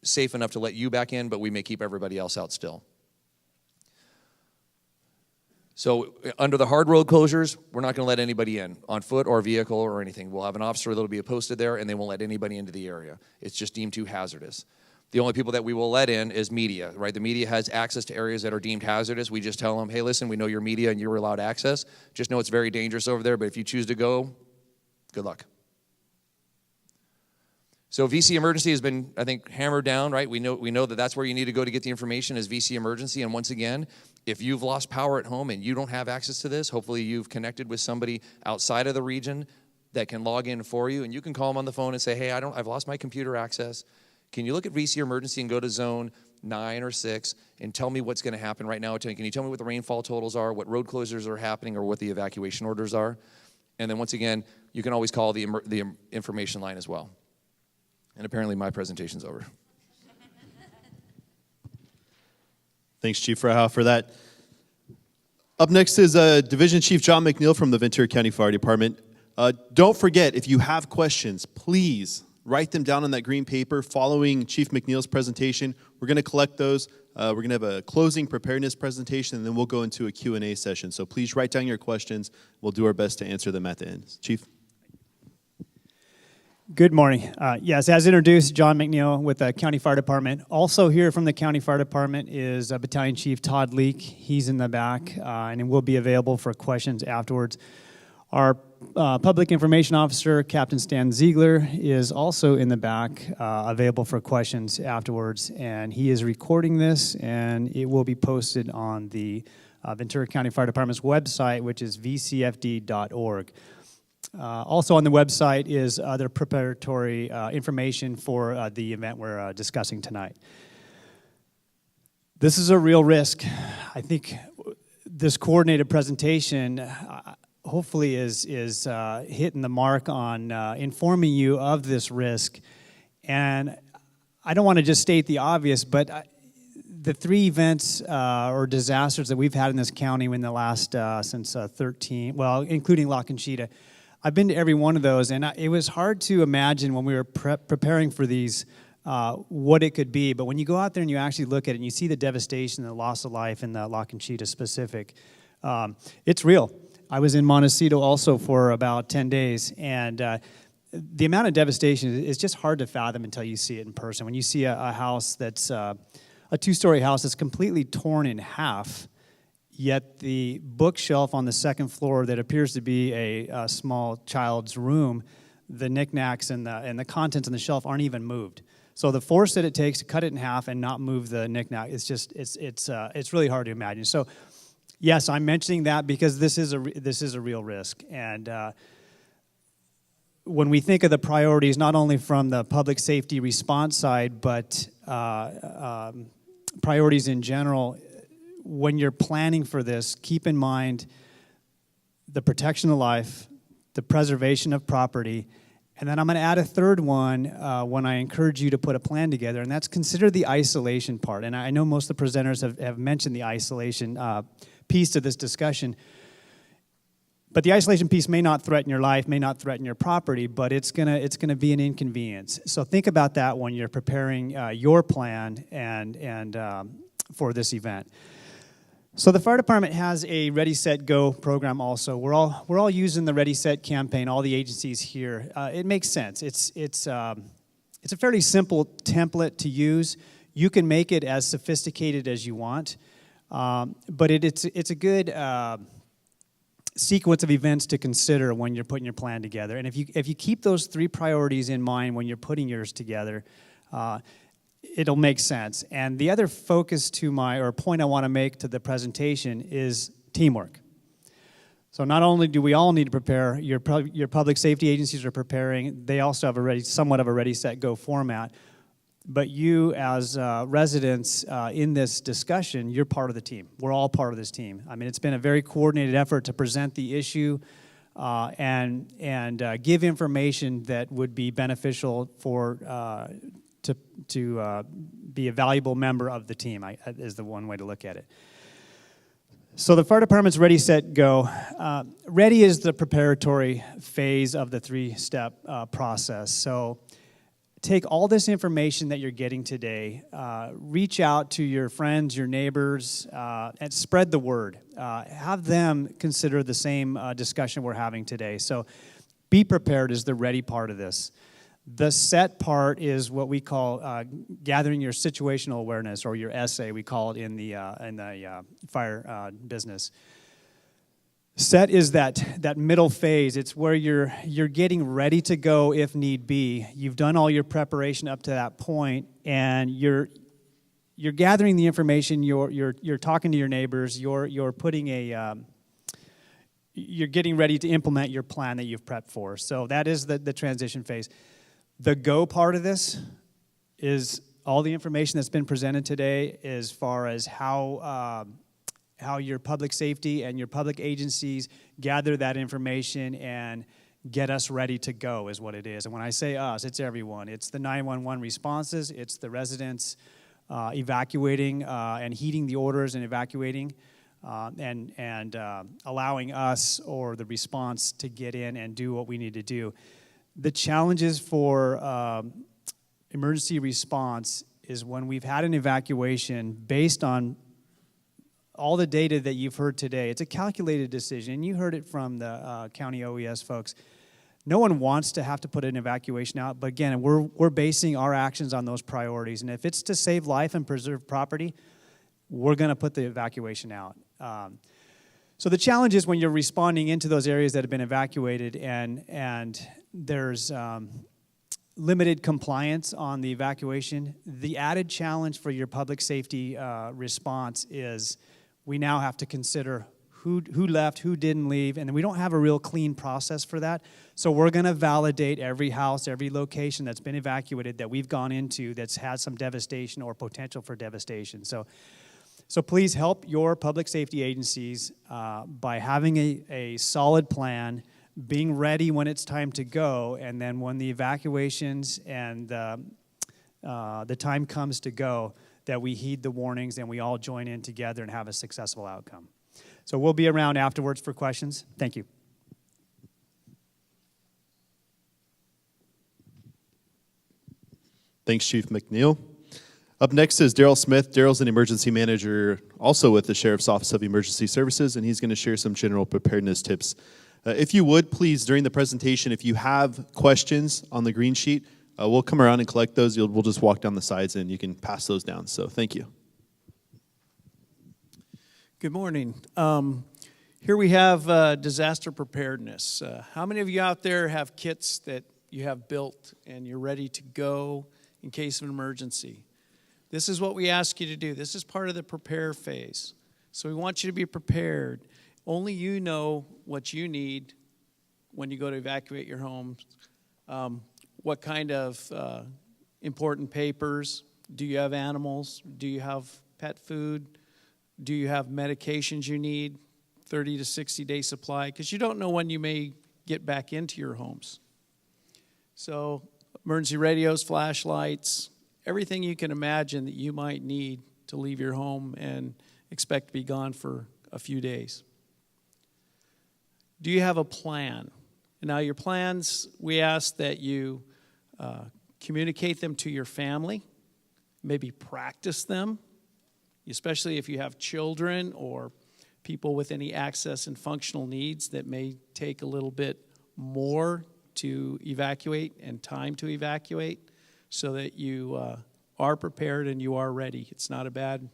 S5: safe enough to let you back in, but we may keep everybody else out still. So under the hard road closures, we're not going to let anybody in on foot or vehicle or anything. We'll have an officer that'll be posted there, and they won't let anybody into the area. It's just deemed too hazardous. The only people that we will let in is media, right? The media has access to areas that are deemed hazardous. We just tell them, hey, listen, we know you're media and you're allowed access. Just know it's very dangerous over there, but if you choose to go, good luck. So VC emergency has been, I think, hammered down, right? We know that that's where you need to go to get the information is VC emergency. And once again, if you've lost power at home and you don't have access to this, hopefully you've connected with somebody outside of the region that can log in for you. And you can call them on the phone and say, hey, I've lost my computer access. Can you look at VC emergency and go to zone 9 or 6 and tell me what's going to happen right now? Can you tell me what the rainfall totals are, what road closures are happening, or what the evacuation orders are? And then once again, you can always call the information line as well. And apparently my presentation's over.
S1: Thanks, Chief Rahal, for that. Up next is Division Chief John McNeil from the Ventura County Fire Department. Don't forget, if you have questions, please write them down on that green paper following Chief McNeil's presentation. We're going to collect those. We're going to have a closing preparedness presentation, and then we'll go into a Q&A session. So please write down your questions. We'll do our best to answer them at the end. Chief?
S6: Good morning. Yes, as introduced, John McNeil with the County Fire Department. Also here from the County Fire Department is Battalion Chief Todd Leak. He's in the back, and will be available for questions afterwards. Our Public Information Officer, Captain Stan Ziegler, is also in the back, available for questions afterwards. And he is recording this, and it will be posted on the Ventura County Fire Department's website, which is vcfd.org. Also on the website is other preparatory information for the event we're discussing tonight. This is a real risk. I think this coordinated presentation hopefully is hitting the mark on informing you of this risk. And I don't want to just state the obvious, but the 3 events or disasters that we've had in this county in the last since 13, well, including La Conchita, I've been to every one of those, and it was hard to imagine when we were preparing for these what it could be. But when you go out there and you actually look at it and you see the devastation, the loss of life in the La Conchita specific, it's real. I was in Montecito also for about 10 days, and the amount of devastation is just hard to fathom until you see it in person. When you see a house that's a 2-story house that's completely torn in half, yet the bookshelf on the second floor that appears to be a small child's room, the knickknacks and the contents on the shelf aren't even moved. So the force that it takes to cut it in half and not move the knickknack, it's really hard to imagine. So yes, I'm mentioning that because this is a real risk. And when we think of the priorities, not only from the public safety response side, but priorities in general, when you're planning for this, keep in mind the protection of life, the preservation of property, and then I'm going to add a third one when I encourage you to put a plan together, and that's consider the isolation part. And I know most of the presenters have mentioned the isolation piece to this discussion, but the isolation piece may not threaten your life, may not threaten your property, but it's gonna be an inconvenience. So think about that when you're preparing your plan and for this event. So the fire department has a Ready, Set, Go program also. We're all using the Ready, Set campaign, all the agencies here. It makes sense. It's a fairly simple template to use. You can make it as sophisticated as you want, but it's a good sequence of events to consider when you're putting your plan together. And if you keep those 3 priorities in mind when you're putting yours together, it'll make sense. And the other focus point I want to make to the presentation is teamwork. So not only do we all need to prepare, your public safety agencies are preparing, they also have somewhat of a Ready, Set, Go format, but you as residents in this discussion, you're part of the team. We're all part of this team. I mean, it's been a very coordinated effort to present the issue and give information that would be beneficial to be a valuable member of the team, is the one way to look at it. So the fire department's ready, set, go. Ready is the preparatory phase of the three-step process. So take all this information that you're getting today, reach out to your friends, your neighbors, and spread the word. Have them consider the same discussion we're having today. So be prepared is the ready part of this. The set part is what we call gathering your situational awareness, or your essay, we call it in the fire business. Set is that middle phase. It's where you're getting ready to go if need be. You've done all your preparation up to that point, and you're gathering the information. You're talking to your neighbors. You're putting you're getting ready to implement your plan that you've prepped for. So that is the transition phase. The go part of this is all the information that's been presented today as far as how your public safety and your public agencies gather that information and get us ready to go is what it is. And when I say us, it's everyone. It's the 911 responses. It's the residents evacuating and heeding the orders and evacuating and allowing us or the response to get in and do what we need to do. The challenges for emergency response is when we've had an evacuation based on all the data that you've heard today. It's a calculated decision, and you heard it from the county OES folks. No one wants to have to put an evacuation out, but again, we're basing our actions on those priorities, and if it's to save life and preserve property, we're going to put the evacuation out. So the challenge is when you're responding into those areas that have been evacuated and there's limited compliance on the evacuation, the added challenge for your public safety response is we now have to consider who left, who didn't leave, and we don't have a real clean process for that. So we're going to validate every house, every location that's been evacuated that we've gone into that's had some devastation or potential for devastation. So please help your public safety agencies by having a solid plan, being ready when it's time to go, and then when the evacuations and the time comes to go, that we heed the warnings and we all join in together and have a successful outcome. So we'll be around afterwards for questions. Thank you.
S1: Thanks, Chief McNeil. Up next is Daryl Smith. Daryl's an emergency manager also with the Sheriff's Office of Emergency Services, and he's going to share some general preparedness tips. If you would, please, during the presentation, if you have questions on the green sheet, we'll come around and collect those. We'll just walk down the sides and you can pass those down. So thank you.
S7: Good morning. Here we have disaster preparedness. How many of you out there have kits that you have built and you're ready to go in case of an emergency? This is what we ask you to do. This is part of the prepare phase. So we want you to be prepared. Only you know what you need when you go to evacuate your home. What kind of important papers? Do you have animals? Do you have pet food? Do you have medications you need? 30 to 60 day supply? Because you don't know when you may get back into your homes. So emergency radios, flashlights, everything you can imagine that you might need to leave your home and expect to be gone for a few days. Do you have a plan? Now your plans, we ask that you communicate them to your family, maybe practice them, especially if you have children or people with any access and functional needs that may take a little bit more to evacuate and time to evacuate, so that you are prepared and you are ready. It's not a bad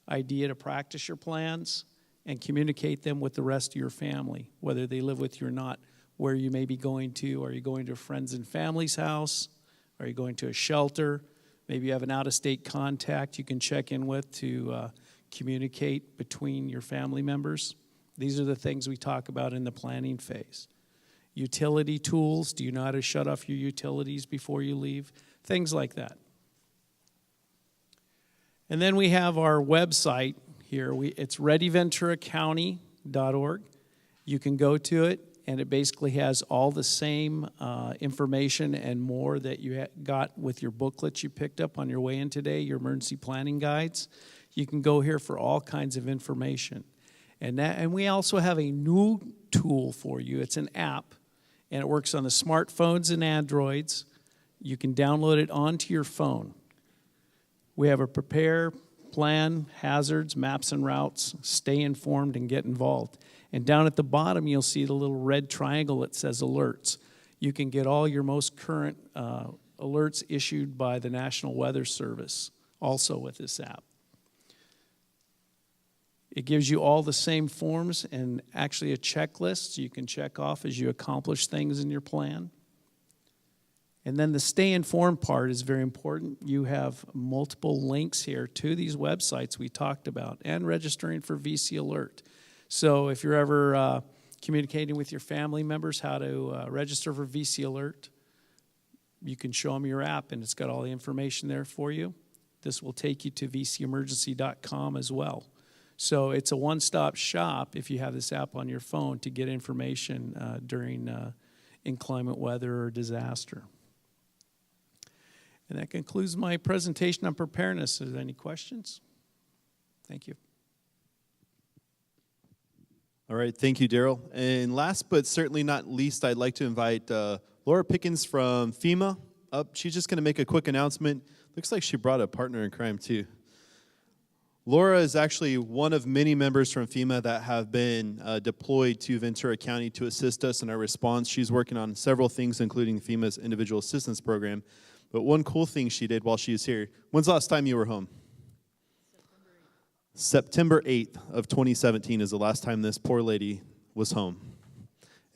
S7: idea to practice your plans and communicate them with the rest of your family, whether they live with you or not, where you may be going to. Are you going to a friends and family's house? Are you going to a shelter? Maybe you have an out-of-state contact you can check in with to communicate between your family members. These are the things we talk about in the planning phase. Utility tools. Do you know how to shut off your utilities before you leave? Things like that. And then we have our website here. It's readyventuracounty.org. You can go to it. and it basically has all the same information and more that you got with your booklets you picked up on your way in today, your emergency planning guides. You can go here for all kinds of information. And we also have a new tool for you. It's an app, and it works on the smartphones and Androids. You can download it onto your phone. We have a prepare, plan, hazards, maps and routes, stay informed, and get involved. And down at the bottom, you'll see the little red triangle that says alerts. You can get all your most current alerts issued by the National Weather Service also with this app. It gives you all the same forms and actually a checklist so you can check off as you accomplish things in your plan. And then the stay informed part is very important. You have multiple links here to these websites we talked about and registering for VC Alert. So if you're ever communicating with your family members how to register for VC Alert, you can show them your app and it's got all the information there for you. This will take you to vcemergency.com as well. So it's a one-stop shop if you have this app on your phone to get information during inclement weather or disaster. And that concludes my presentation on preparedness. Are there any questions? Thank you.
S1: All right, thank you, Daryl. And last but certainly not least, I'd like to invite Laura Pickens from FEMA up. She's just going to make a quick announcement. Looks like she brought a partner in crime, too. Laura is actually one of many members from FEMA that have been deployed to Ventura County to assist us in our response. She's working on several things, including FEMA's Individual Assistance Program. But one cool thing she did while she was here, when's the last time you were home? September 8th of 2017 is the last time this poor lady was home.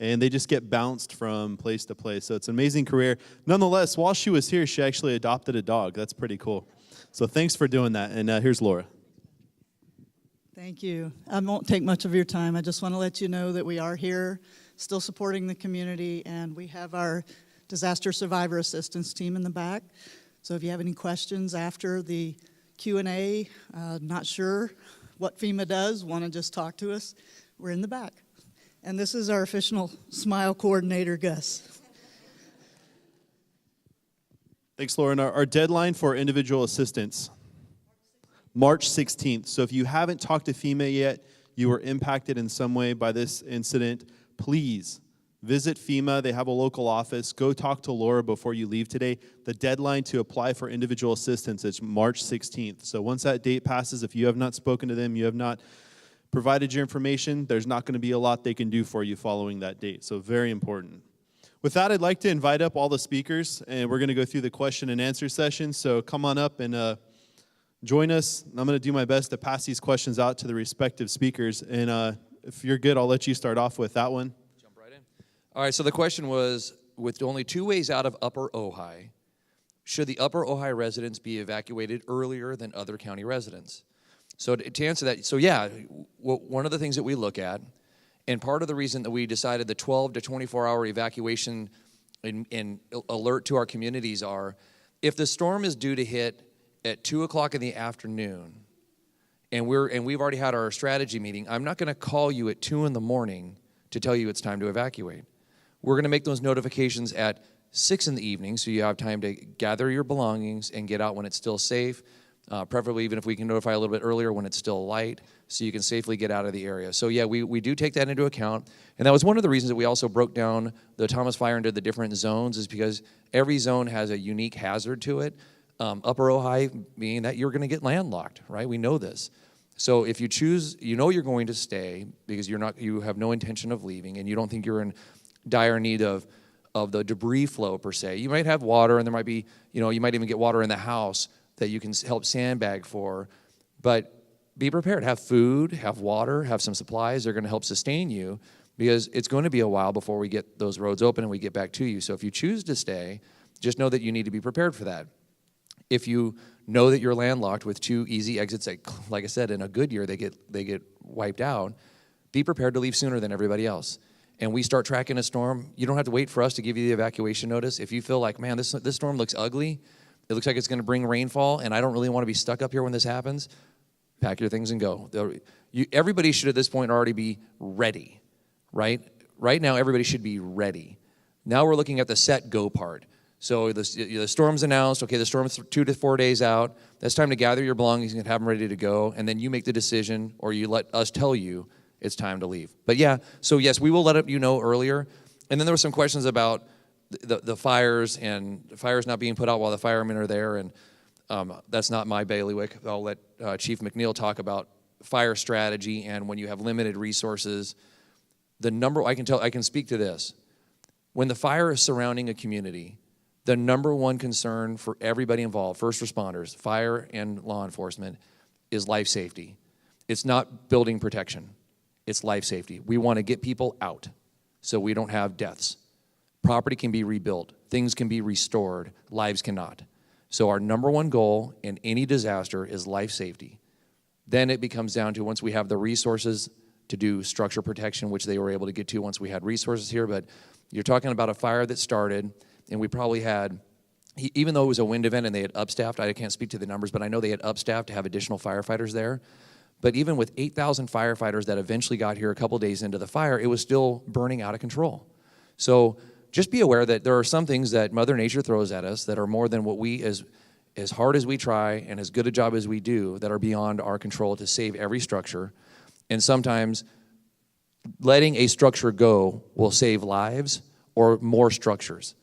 S1: And they just get bounced from place to place. So it's an amazing career. Nonetheless, while she was here, she actually adopted a dog. That's pretty cool. So thanks for doing that. And here's Laura.
S8: Thank you. I won't take much of your time. I just want to let you know that we are here, still supporting the community, and we have our disaster survivor assistance team in the back. So if you have any questions after the Q&A, not sure what FEMA does, want to just talk to us, we're in the back. And this is our official smile coordinator, Gus.
S1: Thanks, Laura. And our deadline for individual assistance, March 16th. So if you haven't talked to FEMA yet, you were impacted in some way by this incident, please visit FEMA. They have a local office. Go talk to Laura before you leave today. The deadline to apply for individual assistance is March 16th. So once that date passes, if you have not spoken to them, you have not provided your information, there's not going to be a lot they can do for you following that date. So very important. With that, I'd like to invite up all the speakers, and we're going to go through the question and answer session. So come on up and join us. I'm going to do my best to pass these questions out to the respective speakers. And if you're good, I'll let you start off with that one.
S5: Jump right in. All right, so the question was, with only 2 ways out of Upper Ojai, should the Upper Ojai residents be evacuated earlier than other county residents? So to answer that, so yeah, one of the things that we look at, and part of the reason that we decided the 12 to 24-hour evacuation and alert to our communities are, if the storm is due to hit at 2 o'clock in the afternoon, and we've already had our strategy meeting, I'm not going to call you at 2 in the morning to tell you it's time to evacuate. We're going to make those notifications at 6 in the evening, so you have time to gather your belongings and get out when it's still safe, preferably even if we can notify a little bit earlier when it's still light, so you can safely get out of the area. So yeah, we do take that into account, and that was one of the reasons that we also broke down the Thomas Fire into the different zones, is because every zone has a unique hazard to it. Upper Ojai meaning that you're going to get landlocked, right? We know this. So if you choose, you know you're going to stay because you have no intention of leaving, and you don't think you're in dire need of the debris flow per se. You might have water, and there might be, you might even get water in the house that you can help sandbag for, but be prepared. Have food, have water, have some supplies. They're going to help sustain you, because it's going to be a while before we get those roads open and we get back to you. So if you choose to stay, just know that you need to be prepared for that. If you know that you're landlocked with 2 easy exits, like I said, in a good year, they get wiped out, be prepared to leave sooner than everybody else. And we start tracking a storm. You don't have to wait for us to give you the evacuation notice. If you feel like, man, this storm looks ugly, it looks like it's going to bring rainfall, and I don't really want to be stuck up here when this happens, pack your things and go. Everybody should at this point already be ready, right? Right now, everybody should be ready. Now we're looking at the set go part. So the storm's announced, okay, the storm's 2 to 4 days out. That's time to gather your belongings and have them ready to go, and then you make the decision, or you let us tell you it's time to leave. But yeah, so yes, we will let you know earlier. And then there were some questions about the fires and the fires not being put out while the firemen are there, and that's not my bailiwick. I'll let Chief McNeil talk about fire strategy, and when you have limited resources, I can speak to this. When the fire is surrounding a community, the number one concern for everybody involved, first responders, fire and law enforcement, is life safety. It's not building protection. It's life safety. We want to get people out so we don't have deaths. Property can be rebuilt. Things can be restored. Lives cannot. So our number one goal in any disaster is life safety. Then it becomes down to, once we have the resources to do structure protection, which they were able to get to once we had resources here, but you're talking about a fire that started, and we probably had, even though it was a wind event and they had upstaffed, I can't speak to the numbers, but I know they had upstaffed to have additional firefighters there. But even with 8,000 firefighters that eventually got here a couple days into the fire, it was still burning out of control. So just be aware that there are some things that Mother Nature throws at us that are more than what we, as hard as we try and as good a job as we do, that are beyond our control to save every structure. And sometimes letting a structure go will save lives or more structures.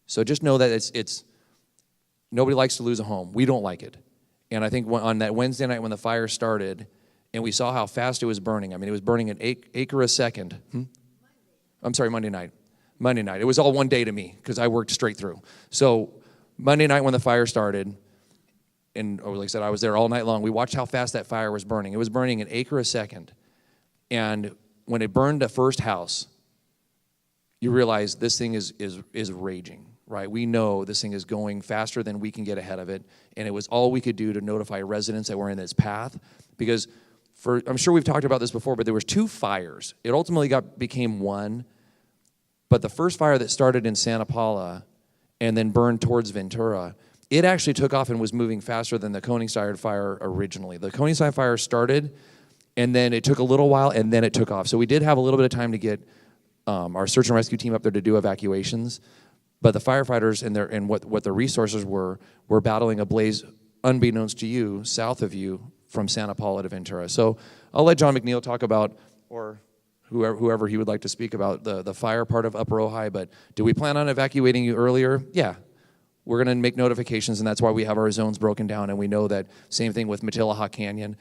S5: So just know that it's nobody likes to lose a home. We don't like it. And I think on that Wednesday night when the fire started and we saw how fast it was burning, I mean, it was burning an acre a second. I'm sorry, Monday night. Monday night. It was all one day to me because I worked straight through. So Monday night when the fire started, and like I said, I was there all night long, we watched how fast that fire was burning. It was burning an acre a second. And when it burned the first house, you realize this thing is raging, right? We know this thing is going faster than we can get ahead of it, and it was all we could do to notify residents that were in its path, because I'm sure we've talked about this before, but there was 2 fires. It ultimately became one, but the first fire that started in Santa Paula and then burned towards Ventura, it actually took off and was moving faster than the Koningside fire originally. The Koningside fire started, and then it took a little while, and then it took off. So we did have a little bit of time to get our search and rescue team up there to do evacuations, but the firefighters and what the resources were battling a blaze unbeknownst to you, south of you, from Santa Paula to Ventura. So I'll let John McNeil talk about, or whoever he would like to speak about, the fire part of Upper Ojai. But do we plan on evacuating you earlier? Yeah. We're going to make notifications, and that's why we have our zones broken down, and we know that same thing with Matilaha Canyon.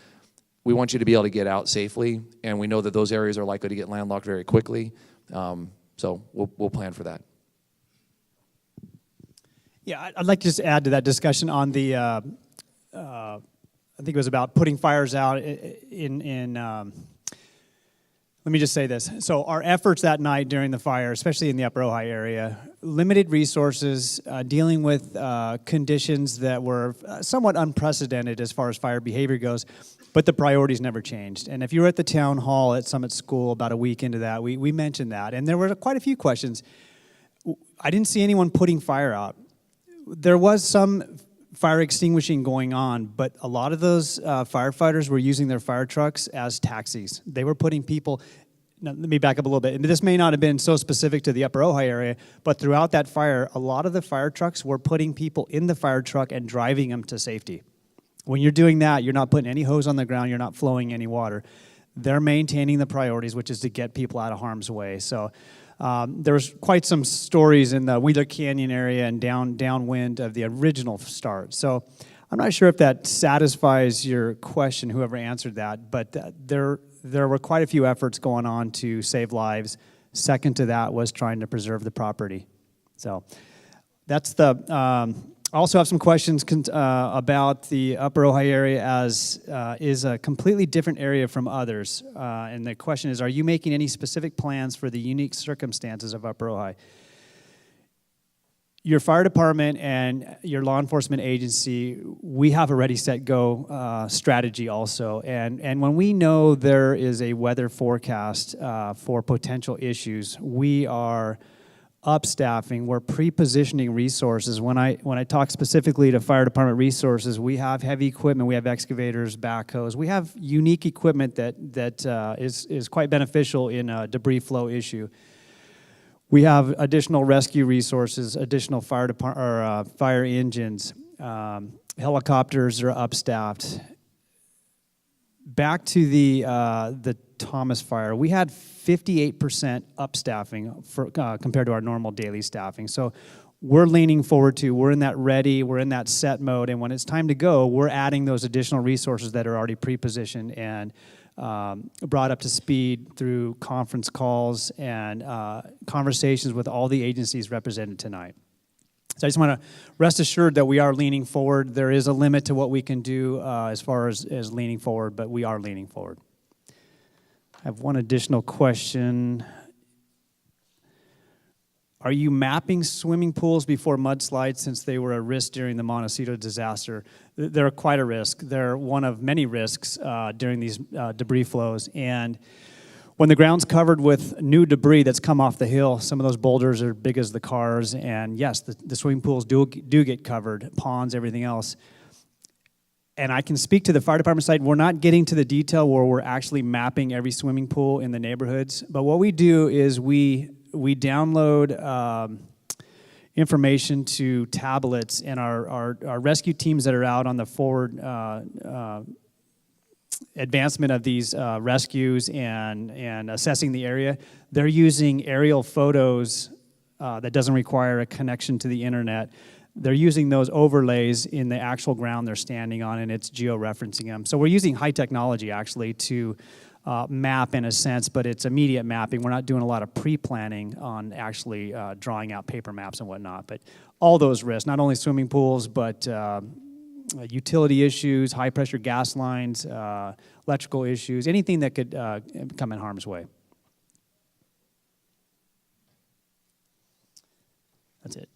S5: We want you to be able to get out safely, and we know that those areas are likely to get landlocked very quickly. So we'll plan for that.
S6: Yeah, I'd like to just add to that discussion on the, I think it was about putting fires out let me just say this. So our efforts that night during the fire, especially in the Upper Ojai area, limited resources, dealing with conditions that were somewhat unprecedented as far as fire behavior goes, but the priorities never changed. And if you were at the town hall at Summit School about a week into that, we mentioned that. And there were quite a few questions. I didn't see anyone putting fire out. There was some fire extinguishing going on, but a lot of those firefighters were using their fire trucks as taxis. They were putting people, now, let me back up a little bit. And this may not have been so specific to the Upper Ojai area, but throughout that fire, a lot of the fire trucks were putting people in the fire truck and driving them to safety. When you're doing that, you're not putting any hose on the ground, you're not flowing any water. They're maintaining the priorities, which is to get people out of harm's way. So there was quite some stories in the Wheeler Canyon area and downwind of the original start. So I'm not sure if that satisfies your question, whoever answered that, but there were quite a few efforts going on to save lives. Second to that was trying to preserve the property. So that's the... I also have some questions about the Upper Ojai area, as is a completely different area from others. And the question is, are you making any specific plans for the unique circumstances of Upper Ojai? Your fire department and your law enforcement agency, we have a ready, set, go strategy also. And when we know there is a weather forecast for potential issues, we are upstaffing, we're pre-positioning resources. When I talk specifically to fire department resources, we have heavy equipment, we have excavators, backhoes, we have unique equipment that is quite beneficial in a debris flow issue. We have additional rescue resources, additional fire engines, helicopters are upstaffed. Back to the Thomas Fire, we had 58% upstaffing compared to our normal daily staffing. So we're leaning forward to, we're in that ready, we're in that set mode, and when it's time to go, we're adding those additional resources that are already pre-positioned and brought up to speed through conference calls and conversations with all the agencies represented tonight. So I just want to rest assured that we are leaning forward. There is a limit to what we can do as far as leaning forward, but we are leaning forward. I have one additional question. Are you mapping swimming pools before mudslides since they were a risk during the Montecito disaster? They're quite a risk. They're one of many risks during these debris flows. And when the ground's covered with new debris that's come off the hill, some of those boulders are big as the cars. And yes, the swimming pools do get covered, ponds, everything else. And I can speak to the fire department side. We're not getting to the detail where we're actually mapping every swimming pool in the neighborhoods. But what we do is we download information to tablets, and our rescue teams that are out on the forward advancement of these rescues and assessing the area, they're using aerial photos that doesn't require a connection to the internet. They're using those overlays in the actual ground they're standing on, and it's geo-referencing them. So we're using high technology, actually, to map in a sense, but it's immediate mapping. We're not doing a lot of pre-planning on actually drawing out paper maps and whatnot. But all those risks, not only swimming pools, but utility issues, high-pressure gas lines, electrical issues, anything that could come in harm's way. That's it.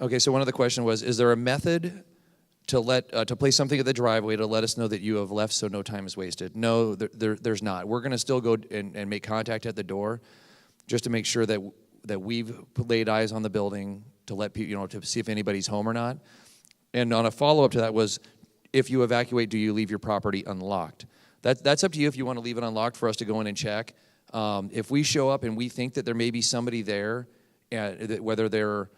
S5: Okay, so one of the questions was, is there a method to place something at the driveway to let us know that you have left so no time is wasted? No, there's not. We're going to still go and make contact at the door just to make sure that we've laid eyes on the building to let people, to see if anybody's home or not. And on a follow-up to that was, if you evacuate, do you leave your property unlocked? That's up to you if you want to leave it unlocked for us to go in and check. If we show up and we think that there may be somebody there, whether they're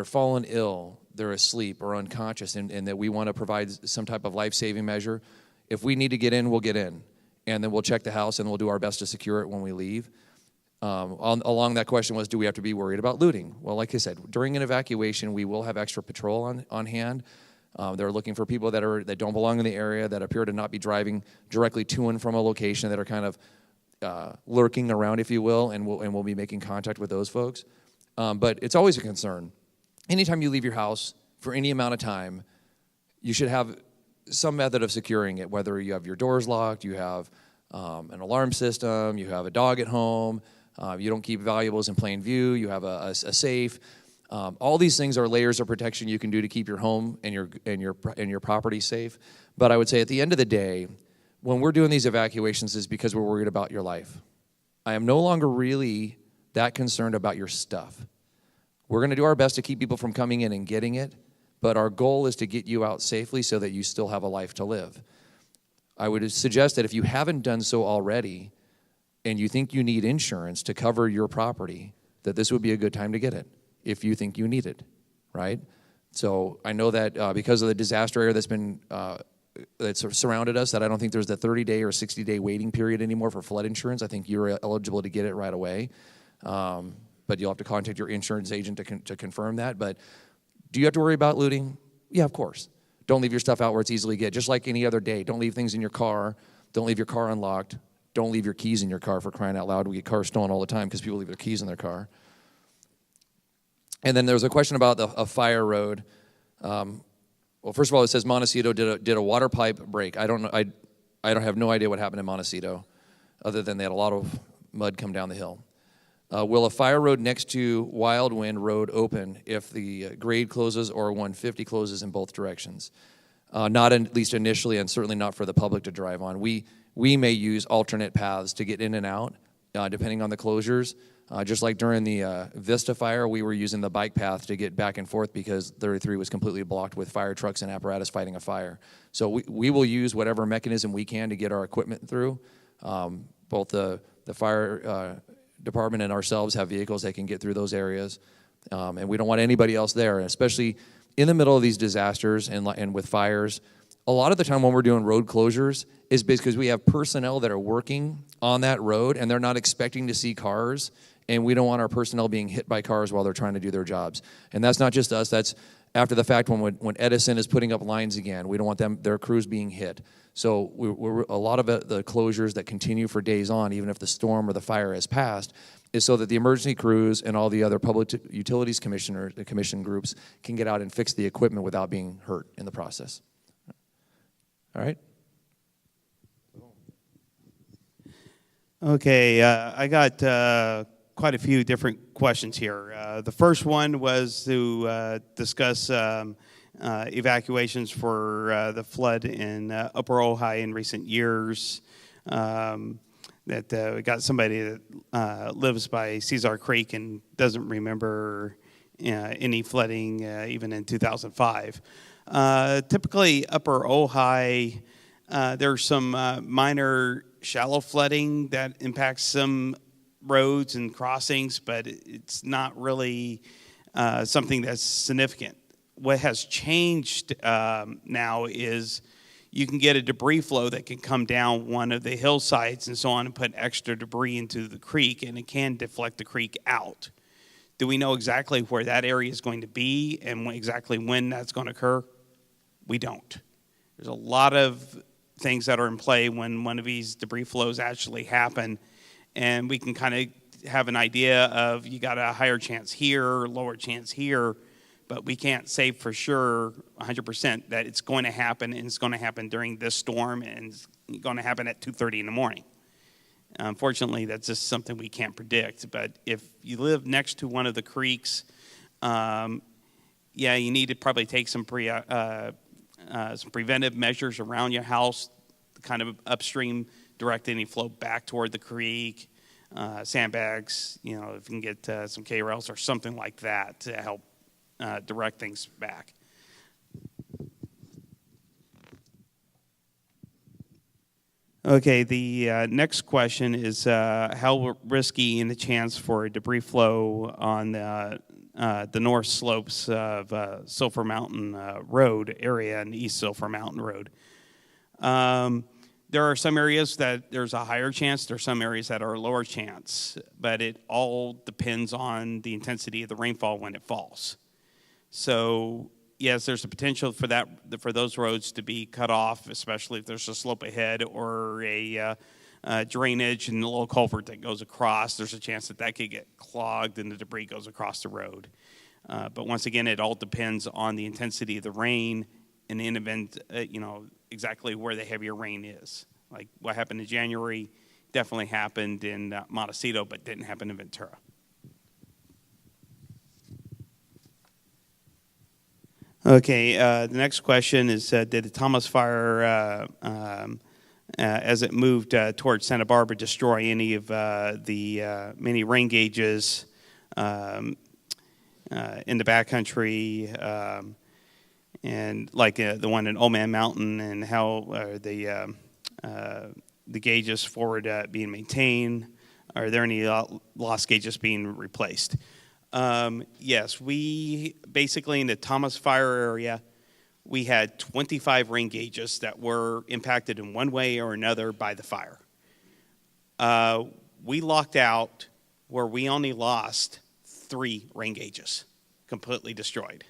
S5: fallen ill, they're asleep or unconscious, and that we want to provide some type of life-saving measure, if we need to get in, we'll get in. And then we'll check the house and we'll do our best to secure it when we leave. Along that question was, do we have to be worried about looting? Well, like I said, during an evacuation, we will have extra patrol on hand. They're looking for people that don't belong in the area, that appear to not be driving directly to and from a location, that are kind of lurking around, if you will, and we'll be making contact with those folks. But it's always a concern. Anytime you leave your house for any amount of time, you should have some method of securing it, whether you have your doors locked, you have an alarm system, you have a dog at home, you don't keep valuables in plain view, you have a safe. All these things are layers of protection you can do to keep your home and your property safe. But I would say at the end of the day, when we're doing these evacuations, is because we're worried about your life. I am no longer really that concerned about your stuff. We're going to do our best to keep people from coming in and getting it, but our goal is to get you out safely so that you still have a life to live. I would suggest that if you haven't done so already and you think you need insurance to cover your property, that this would be a good time to get it if you think you need it, right? So I know that because of the disaster area that's surrounded us, that I don't think there's the 30-day or 60-day waiting period anymore for flood insurance. I think you're eligible to get it right away. But you'll have to contact your insurance agent to confirm that. But do you have to worry about looting? Yeah, of course. Don't leave your stuff out where it's easily get. Just like any other day, don't leave things in your car. Don't leave your car unlocked. Don't leave your keys in your car, for crying out loud. We get cars stolen all the time because people leave their keys in their car. And then there was a question about a fire road. Well, first of all, it says Montecito did a water pipe break. I don't know. I don't have no idea what happened in Montecito, other than they had a lot of mud come down the hill. Will a fire road next to Wildwind Road open if the grade closes or 150 closes in both directions? Not at least initially, and certainly not for the public to drive on. We may use alternate paths to get in and out, depending on the closures. Just like during the Vista fire, we were using the bike path to get back and forth because 33 was completely blocked with fire trucks and apparatus fighting a fire. So we will use whatever mechanism we can to get our equipment through, both the fire department and ourselves have vehicles that can get through those areas. And we don't want anybody else there, especially in the middle of these disasters and with fires. A lot of the time when we're doing road closures is because we have personnel that are working on that road and they're not expecting to see cars, and we don't want our personnel being hit by cars while they're trying to do their jobs. And that's not just us, that's after the fact when Edison is putting up lines again. We don't want their crews being hit. So we're a lot of the closures that continue for days on, even if the storm or the fire has passed, is so that the emergency crews and all the other public utilities commission groups can get out and fix the equipment without being hurt in the process. All right?
S3: Okay, I got quite a few different questions here. The first one was to discuss evacuations for the flood in Upper Ojai in recent years. We got somebody that lives by Cesar Creek and doesn't remember any flooding even in 2005. Typically, Upper Ojai, there's some minor shallow flooding that impacts some roads and crossings, but it's not really something that's significant. What has changed now is you can get a debris flow that can come down one of the hillsides and so on and put extra debris into the creek, and it can deflect the creek out. Do we know exactly where that area is going to be and exactly when that's going to occur? We don't. There's a lot of things that are in play when one of these debris flows actually happen, and we can kind of have an idea of you got a higher chance here, lower chance here, but we can't say for sure 100% that it's going to happen, and it's going to happen during this storm, and it's going to happen at 2:30 in the morning. Unfortunately, that's just something we can't predict. But if you live next to one of the creeks, yeah, you need to probably take some preventive measures around your house, kind of upstream, direct any flow back toward the creek, sandbags, if you can get some K-rails or something like that to help direct things back. Okay, the next question is how risky in the chance for a debris flow on the north slopes of Sulphur Mountain Road area and East Sulphur Mountain Road. There are some areas that there's a higher chance, there are some areas that are a lower chance, but it all depends on the intensity of the rainfall when it falls. So yes, there's a potential for those roads to be cut off, especially if there's a slope ahead or a drainage and a little culvert that goes across. There's a chance that could get clogged and the debris goes across the road. But once again, it all depends on the intensity of the rain and in event, exactly where the heavier rain is. Like what happened in January definitely happened in Montecito, but didn't happen in Ventura. Okay, the next question is, did the Thomas Fire, as it moved towards Santa Barbara, destroy any of the many rain gauges in the backcountry, and like the one in Old Man Mountain, and how the gauges forward being maintained? Are there any lost gauges being replaced? Yes, we basically in the Thomas Fire area, we had 25 rain gauges that were impacted in one way or another by the fire. We locked out where we only lost 3 rain gauges, completely destroyed.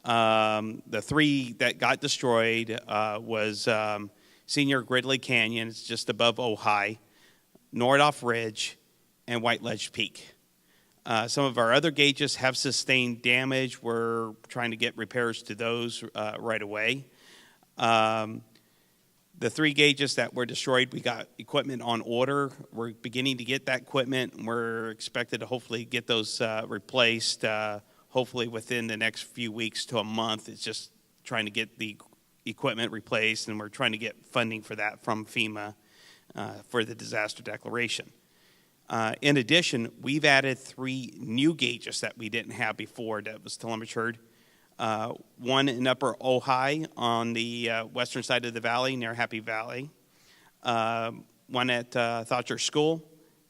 S3: The 3 that got destroyed was Senior Gridley Canyon, it's just above Ojai, Nordoff Ridge, and White Ledge Peak. Some of our other gauges have sustained damage. We're trying to get repairs to those right away. The 3 gauges that were destroyed, we got equipment on order. We're beginning to get that equipment, and we're expected to hopefully get those replaced, hopefully within the next few weeks to a month. It's just trying to get the equipment replaced, and we're trying to get funding for that from FEMA for the disaster declaration. In addition, we've added 3 new gauges that we didn't have before that was telemetered. One in Upper Ojai on the western side of the valley near Happy Valley. One at Thatcher School,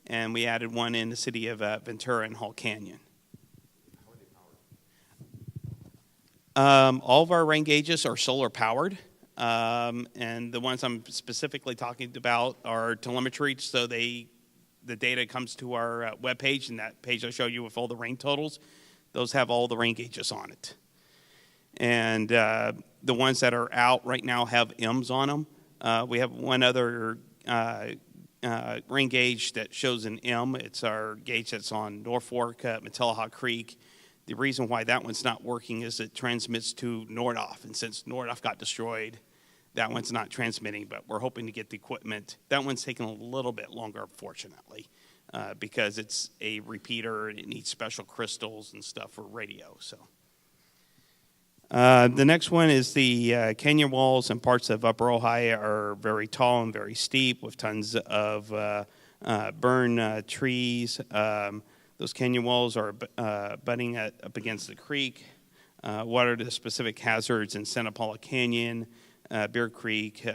S3: and we added one in the city of Ventura and Hall Canyon. All of our rain gauges are solar powered, and the ones I'm specifically talking about are telemetry, so the data comes to our webpage, and that page I show you with all the rain totals, those have all the rain gauges on it. And the ones that are out right now have M's on them. We have one other rain gauge that shows an M. It's our gauge that's on Norfolk, Matillahawk Creek. The reason why that one's not working is it transmits to Nordhoff, and since Nordhoff got destroyed, that one's not transmitting, but we're hoping to get the equipment. That one's taking a little bit longer, unfortunately, because it's a repeater and it needs special crystals and stuff for radio. So the next one is the canyon walls and parts of Upper Ojai are very tall and very steep with tons of burned trees. Those canyon walls are butting up against the creek. What are the specific hazards in Santa Paula Canyon, Bear Creek,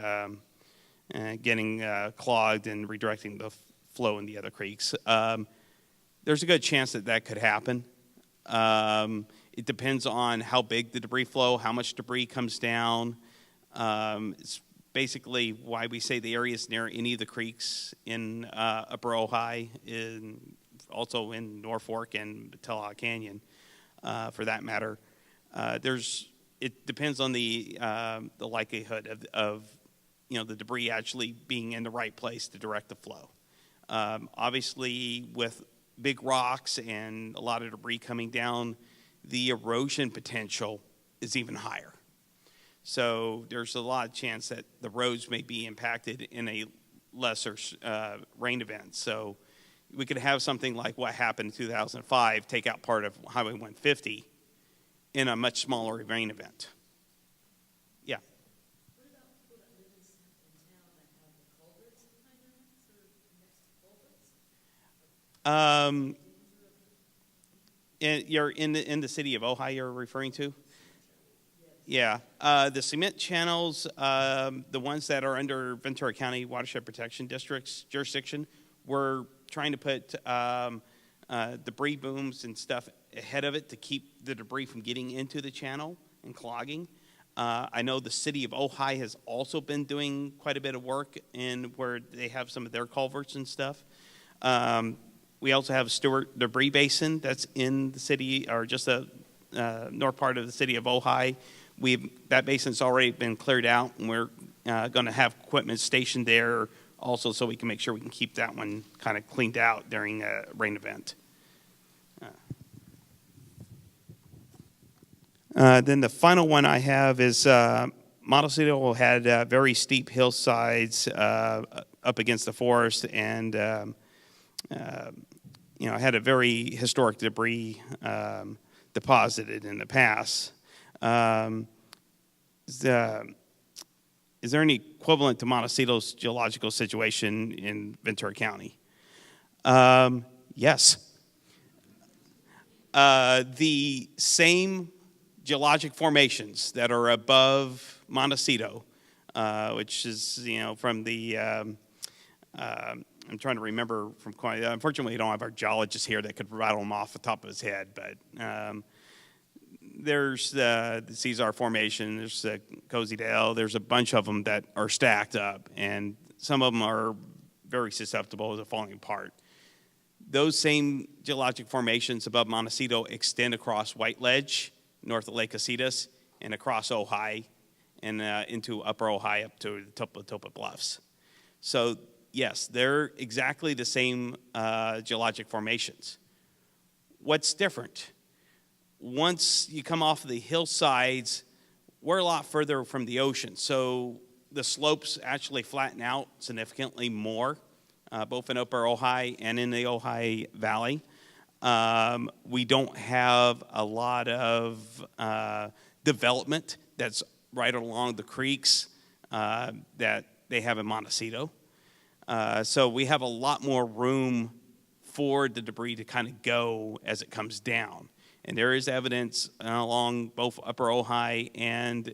S3: getting clogged and redirecting the flow in the other creeks? There's a good chance that could happen. It depends on how big the debris flow, how much debris comes down. It's basically why we say the areas near any of the creeks in Upper Ojai, also in Norfolk and Matillahawk Canyon, for that matter. It depends on the likelihood of the debris actually being in the right place to direct the flow. Obviously, with big rocks and a lot of debris coming down, the erosion potential is even higher. So there's a lot of chance that the roads may be impacted in a lesser rain event. So we could have something like what happened in 2005, take out part of Highway 150 in a much smaller rain event. Yeah.
S9: What about people that live in town that have the culverts behind their house or next to culverts?
S3: You're in the city of Ojai you're referring to? Yeah. The cement channels, the ones that are under Ventura County Watershed Protection District's jurisdiction, we're trying to put debris booms and stuff ahead of it to keep the debris from getting into the channel and clogging. I know the city of Ojai has also been doing quite a bit of work in where they have some of their culverts and stuff. We also have Stewart Debris Basin that's in the city, or just the north part of the city of Ojai. That basin's already been cleared out, and we're going to have equipment stationed there also so we can make sure we can keep that one kind of cleaned out during a rain event. Then the final one I have is Montecito had very steep hillsides up against the forest, and had a very historic debris deposited in the past. Is there any equivalent to Montecito's geological situation in Ventura County? Yes. The same geologic formations that are above Montecito, which is, from the, I'm trying to remember from quite, unfortunately we don't have our geologist here that could rattle them off the top of his head, but there's the Caesar Formation, there's the Cozy Dale, there's a bunch of them that are stacked up, and some of them are very susceptible to falling apart. Those same geologic formations above Montecito extend across White Ledge, north of Lake Casitas, and across Ojai, and into Upper Ojai up to the Topa Bluffs. So yes, they're exactly the same geologic formations. What's different? Once you come off of the hillsides, we're a lot further from the ocean. So the slopes actually flatten out significantly more, both in Upper Ojai and in the Ojai Valley. We don't have a lot of development that's right along the creeks that they have in Montecito. So we have a lot more room for the debris to kind of go as it comes down. And there is evidence along both Upper Ojai and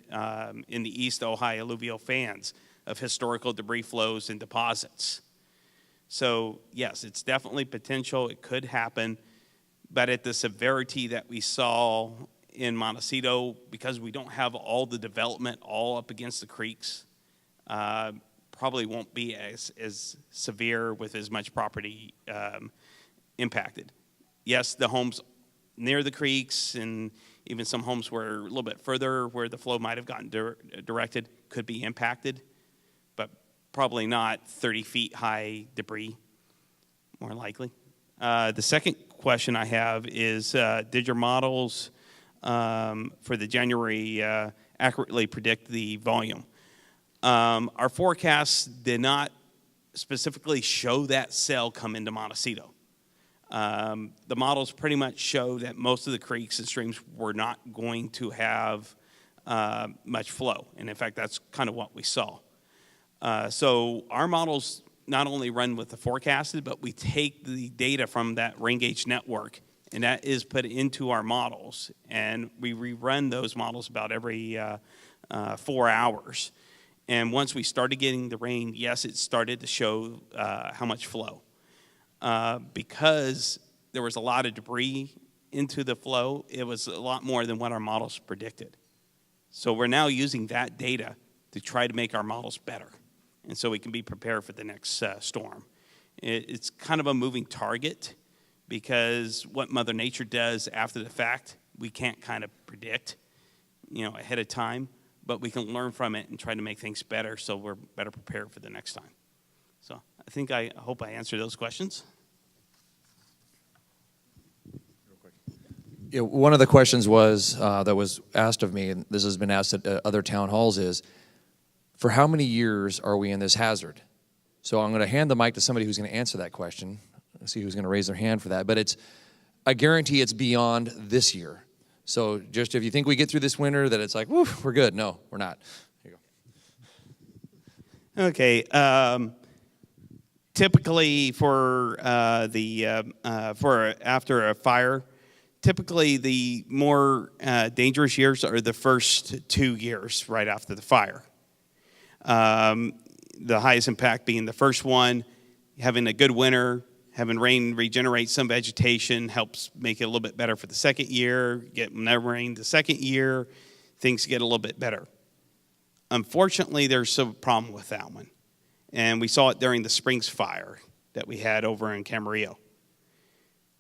S3: in the East Ojai alluvial fans of historical debris flows and deposits. So yes, it's definitely potential. It could happen, but at the severity that we saw in Montecito, because we don't have all the development all up against the creeks, probably won't be as severe with as much property impacted. Yes, the homes near the creeks and even some homes where a little bit further where the flow might have gotten directed could be impacted, but probably not 30 feet high debris, more likely. The second question I have is, did your models for the January accurately predict the volume? Our forecasts did not specifically show that cell come into Montecito. The models pretty much show that most of the creeks and streams were not going to have much flow. And in fact, that's kind of what we saw. So our models not only run with the forecasted, but we take the data from that rain gauge network, and that is put into our models. And we rerun those models about every 4 hours. And once we started getting the rain, yes, it started to show how much flow. Because there was a lot of debris into the flow, it was a lot more than what our models predicted. So we're now using that data to try to make our models better, and so we can be prepared for the next storm. It's kind of a moving target because what Mother Nature does after the fact, we can't kind of predict, ahead of time, but we can learn from it and try to make things better so we're better prepared for the next time. So I hope I answered those questions.
S5: Yeah, one of the questions was that was asked of me, and this has been asked at other town halls, is for how many years are we in this hazard? So I'm going to hand the mic to somebody who's going to answer that question. Let's see who's going to raise their hand for that. But I guarantee it's beyond this year. So just if you think we get through this winter, that it's like, woo, we're good. No, we're not. Here you go.
S3: Okay. Typically for after a fire, typically the more dangerous years are the first 2 years right after the fire. The highest impact being the first one, having a good winter, having rain regenerate some vegetation helps make it a little bit better for the second year. Get no rain the second year, things get a little bit better. Unfortunately, there's a problem with that one. And we saw it during the Springs fire that we had over in Camarillo.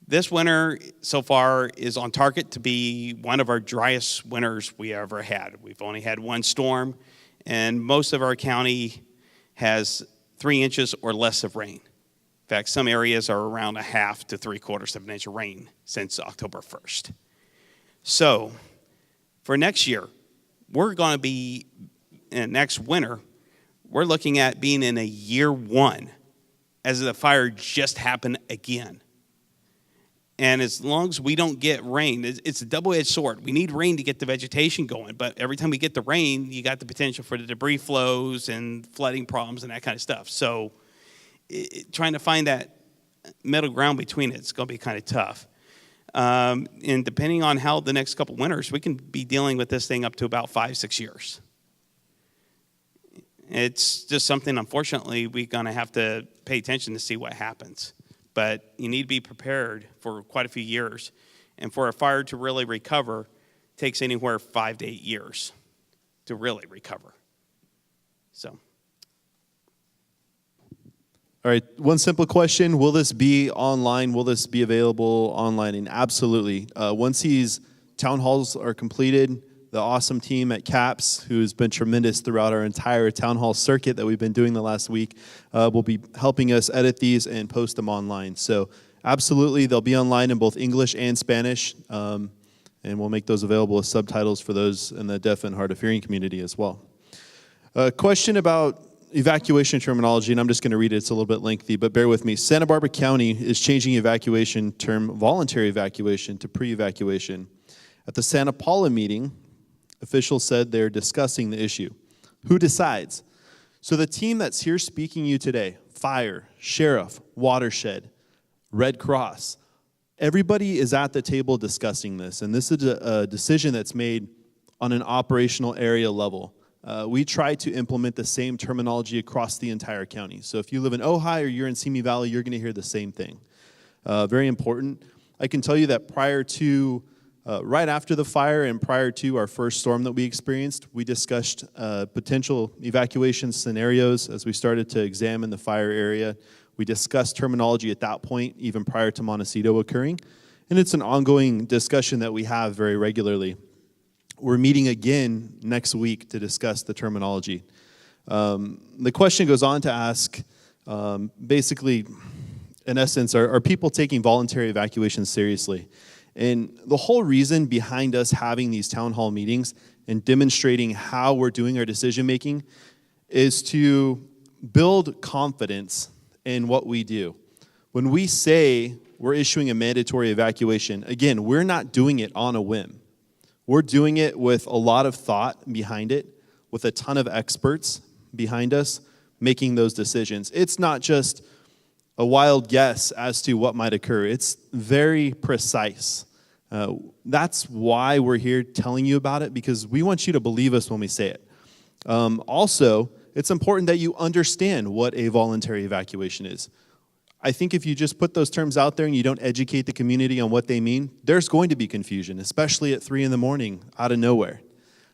S3: This winter so far is on target to be one of our driest winters we ever had. We've only had one storm, and most of our county has 3 inches or less of rain. In fact, some areas are around 1/2 to 3/4 of an inch of rain since October 1st. So for next year, we're going to be, next winter, we're looking at being in a year 1 as the fire just happened again. And as long as we don't get rain, it's a double-edged sword. We need rain to get the vegetation going, but every time we get the rain, you got the potential for the debris flows and flooding problems and that kind of stuff. So trying to find that middle ground between it's going to be kind of tough. And depending on how the next couple winters, we can be dealing with this thing up to about 5-6 years. It's just something, unfortunately, we're going to have to pay attention to see what happens. But you need to be prepared for quite a few years. And for a fire to really recover, it takes anywhere 5 to 8 years to really recover. So.
S1: All right, one simple question. Will this be online? Will this be available online? And absolutely. Once these town halls are completed, the awesome team at CAPS, who's been tremendous throughout our entire town hall circuit that we've been doing the last week, will be helping us edit these and post them online. So absolutely, they'll be online in both English and Spanish, and we'll make those available as subtitles for those in the deaf and hard of hearing community as well. A question about evacuation terminology, and I'm just going to read it. It's a little bit lengthy, but bear with me. Santa Barbara County is changing evacuation term voluntary evacuation to pre-evacuation. At the Santa Paula meeting, officials said they're discussing the issue. Who decides? So the team that's here speaking to you today, fire, sheriff, watershed, Red Cross, everybody is at the table discussing this. And this is a decision that's made on an operational area level. we try to implement the same terminology across the entire county. So if you live in Ojai or you're in Simi Valley, you're going to hear the same thing. Very important. I can tell you that right after the fire and prior to our first storm that we experienced, we discussed potential evacuation scenarios as we started to examine the fire area. We discussed terminology at that point, even prior to Montecito occurring. And it's an ongoing discussion that we have very regularly. We're meeting again next week to discuss the terminology. The question goes on to ask, basically, in essence, are people taking voluntary evacuations seriously? And the whole reason behind us having these town hall meetings and demonstrating how we're doing our decision making is to build confidence in what we do. When we say we're issuing a mandatory evacuation, again, we're not doing it on a whim. We're doing it with a lot of thought behind it, with a ton of experts behind us making those decisions. It's not just a wild guess as to what might occur. It's very precise. That's why we're here telling you about it, because we want you to believe us when we say it. Also, it's important that you understand what a voluntary evacuation is. I think if you just put those terms out there and you don't educate the community on what they mean, there's going to be confusion, especially at 3 a.m. out of nowhere.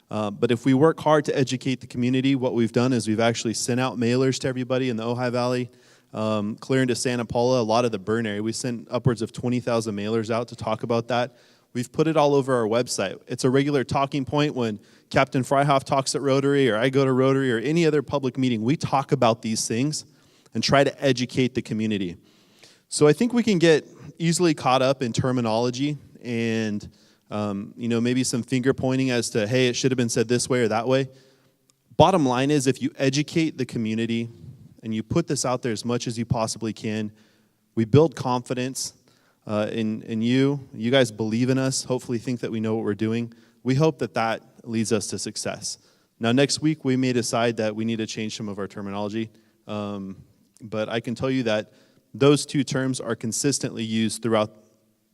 S1: But if we work hard to educate the community, what we've done is we've actually sent out mailers to everybody in the Ojai Valley, clear into Santa Paula, a lot of the burn area. We sent upwards of 20,000 mailers out to talk about that. We've put it all over our website. It's a regular talking point when Captain Freihoff talks at Rotary, or I go to Rotary, or any other public meeting. We talk about these things and try to educate the community. So I think we can get easily caught up in terminology and maybe some finger pointing as to, hey, it should have been said this way or that way. Bottom line is, if you educate the community and you put this out there as much as you possibly can, we build confidence in you. You guys believe in us, hopefully think that we know what we're doing. We hope that that leads us to success. Now, next week, we may decide that we need to change some of our terminology. But I can tell you that those two terms are consistently used throughout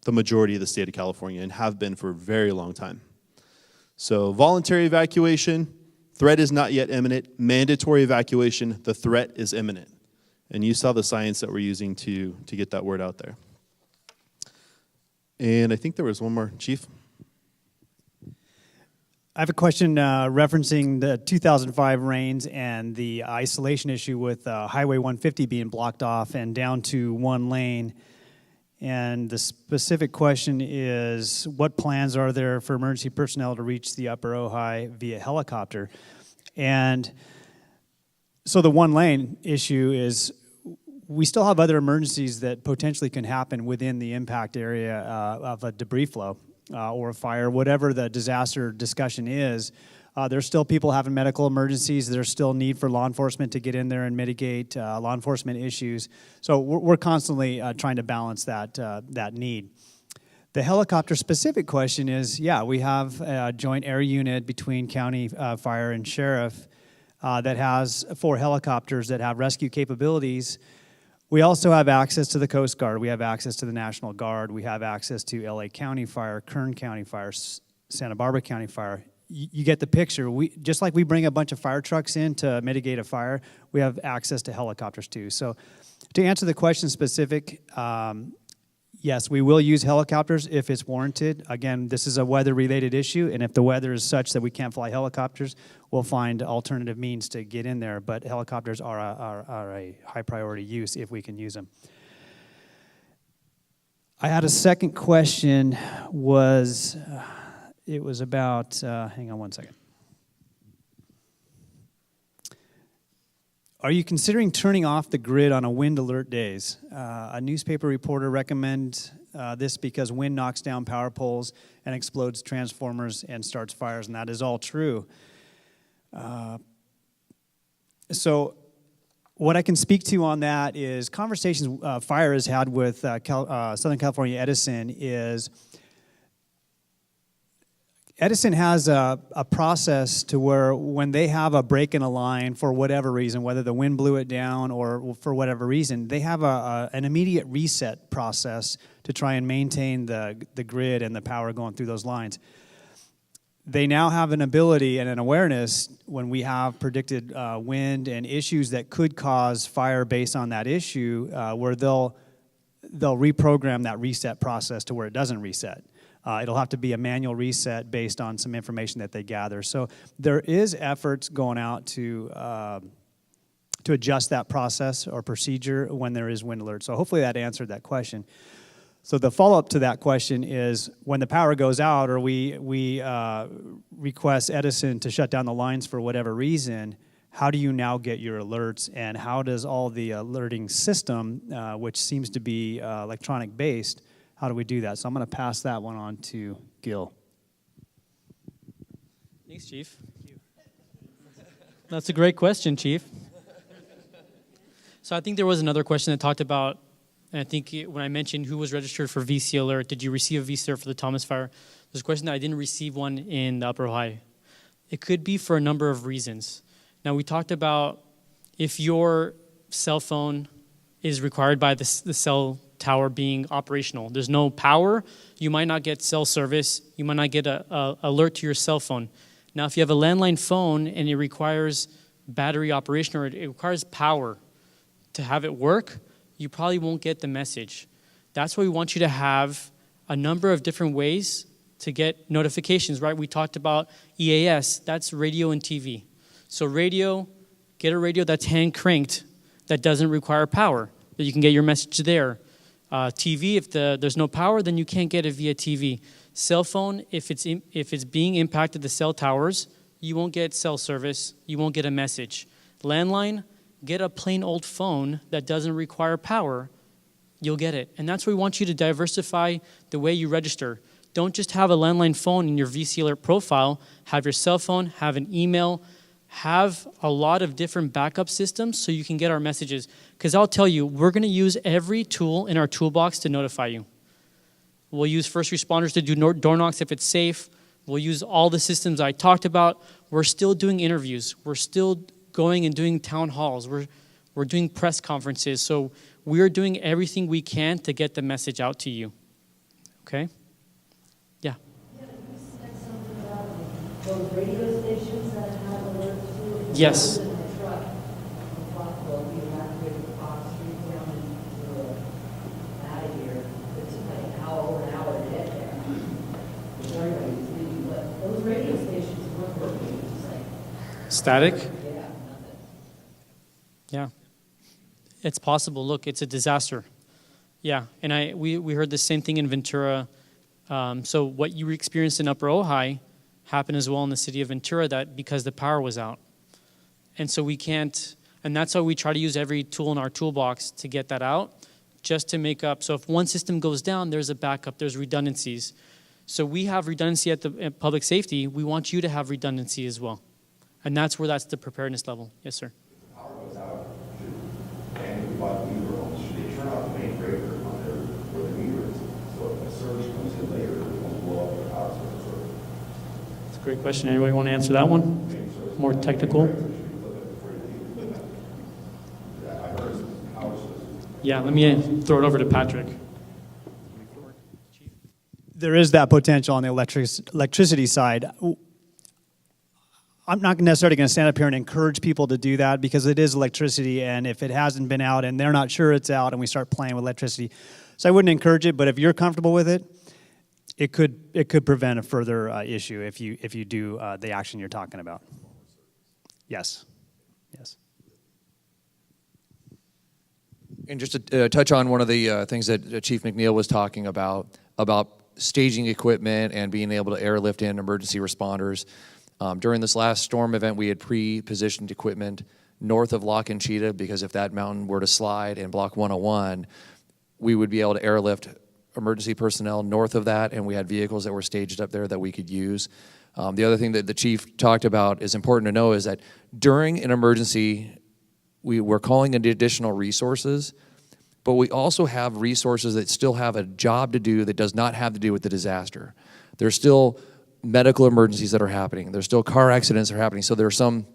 S1: the majority of the state of California and have been for a very long time. So voluntary evacuation, threat is not yet imminent. Mandatory evacuation, the threat is imminent. And you saw the science that we're using to get that word out there. And I think there was one more. Chief?
S6: I have a question referencing the 2005 rains and the isolation issue with Highway 150 being blocked off and down to one lane. And the specific question is, what plans are there for emergency personnel to reach the Upper Ojai via helicopter? And so the one lane issue is, we still have other emergencies that potentially can happen within the impact area of a debris flow. Or a fire, whatever the disaster discussion is, there's still people having medical emergencies. There's still need for law enforcement to get in there and mitigate law enforcement issues. So we're constantly trying to balance that need. The helicopter-specific question is, we have a joint air unit between county fire and sheriff that has 4 helicopters that have rescue capabilities. We also have access to the Coast Guard. We have access to the National Guard. We have access to LA County Fire, Kern County Fire, Santa Barbara County Fire. You get the picture. Just like we bring a bunch of fire trucks in to mitigate a fire, we have access to helicopters too. So to answer the question specific, yes, we will use helicopters if it's warranted. Again, this is a weather-related issue, and if the weather is such that we can't fly helicopters, we'll find alternative means to get in there. But helicopters are a high-priority use if we can use them. I had a second question. It was about, hang on one second. Are you considering turning off the grid on a wind alert days? A newspaper reporter recommended this because wind knocks down power poles and explodes transformers and starts fires, and that is all true. So what I can speak to on that is conversations Fire has had with Southern California Edison is Edison has a process to where when they have a break in a line for whatever reason, whether the wind blew it down or for whatever reason, they have an immediate reset process to try and maintain the grid and the power going through those lines. they now have an ability and an awareness when we have predicted wind and issues that could cause fire based on that issue, where they'll reprogram that reset process to where it doesn't reset. It'll have to be a manual reset based on some information that they gather. So there is efforts going out to adjust that process or procedure when there is wind alert. So hopefully that answered that question. So the follow-up to that question is, when the power goes out or we request Edison to shut down the lines for whatever reason, how do you now get your alerts, and how does all the alerting system, which seems to be electronic-based, how do we do that? So I'm going to pass that one on to Gil.
S4: Thanks, Chief. That's a great question, Chief. So I think there was another question that talked about, and I think when I mentioned who was registered for VC alert, did you receive a VC alert for the Thomas Fire? There's a question that I didn't receive one in the Upper Ohio. It could be for a number of reasons. Now, we talked about if your cell phone is required by the cell tower being operational. There's no power, you might not get cell service, you might not get a alert to your cell phone. Now, if you have a landline phone and it requires battery operation, or it requires power to have it work, you probably won't get the message. That's why we want you to have a number of different ways to get notifications, right? We talked about EAS, that's radio and TV. So radio, get a radio that's hand cranked, that doesn't require power, that you can get your message there. TV, if there's no power, then you can't get it via TV. Cell phone, if it's being impacted, the cell towers, you won't get cell service, you won't get a message. Landline, get a plain old phone that doesn't require power, you'll get it. And that's why we want you to diversify the way you register. Don't just have a landline phone in your VC Alert profile. Have your cell phone, have an email, have a lot of different backup systems so you can get our messages. Because I'll tell you, we're going to use every tool in our toolbox to notify you. We'll use first responders to do door knocks if it's safe. We'll use all the systems I talked about. We're still doing interviews. We're still going and doing town halls. We're doing press conferences. So we're doing everything we can to get the message out to you. Okay? Yeah.
S9: Yeah, you said something about those radio stations that have alerts to.
S4: Yes.
S9: In a truck, we evacuated the Fox Street down into out of here. It's like an hour to get there. Which everybody's leaving, but those radio stations weren't working. It's like
S4: Static?
S9: yeah, nothing.
S4: Yeah. It's possible. Look, it's a disaster. Yeah, and we heard the same thing in Ventura. So what you experienced in Upper Ojai happened as well in the city of Ventura, that because the power was out. And so we can't, and that's why we try to use every tool in our toolbox to get that out, just to make up. So if one system goes down, there's a backup, there's redundancies. So we have redundancy at public safety. We want you to have redundancy as well. And that's the preparedness level. Yes, sir.
S10: Power goes out, and we bought meter homes, should they turn off the main breaker on there where the meter is? So if a surge comes in later, it won't blow up the house or the surge.
S4: That's a great question. Anybody want to answer that one? More technical? Yeah, let me throw it over to Patrick.
S6: There is that potential on the electricity side. I'm not necessarily going to stand up here and encourage people to do that, because it is electricity, and if it hasn't been out and they're not sure it's out and we start playing with electricity. So I wouldn't encourage it, but if you're comfortable with it, it could prevent a further issue if you do the action you're talking about. Yes. Yes.
S5: And just to touch on one of the things that Chief McNeil was talking about staging equipment and being able to airlift in emergency responders. During this last storm event, we had pre-positioned equipment north of Lock and Cheetah, because if that mountain were to slide and block 101, we would be able to airlift emergency personnel north of that, and we had vehicles that were staged up there that we could use. The other thing that the chief talked about is important to know is that during an emergency, we're calling in additional resources, but we also have resources that still have a job to do that does not have to do with the disaster. There's still medical emergencies that are happening. There's still car accidents that are happening. So there are some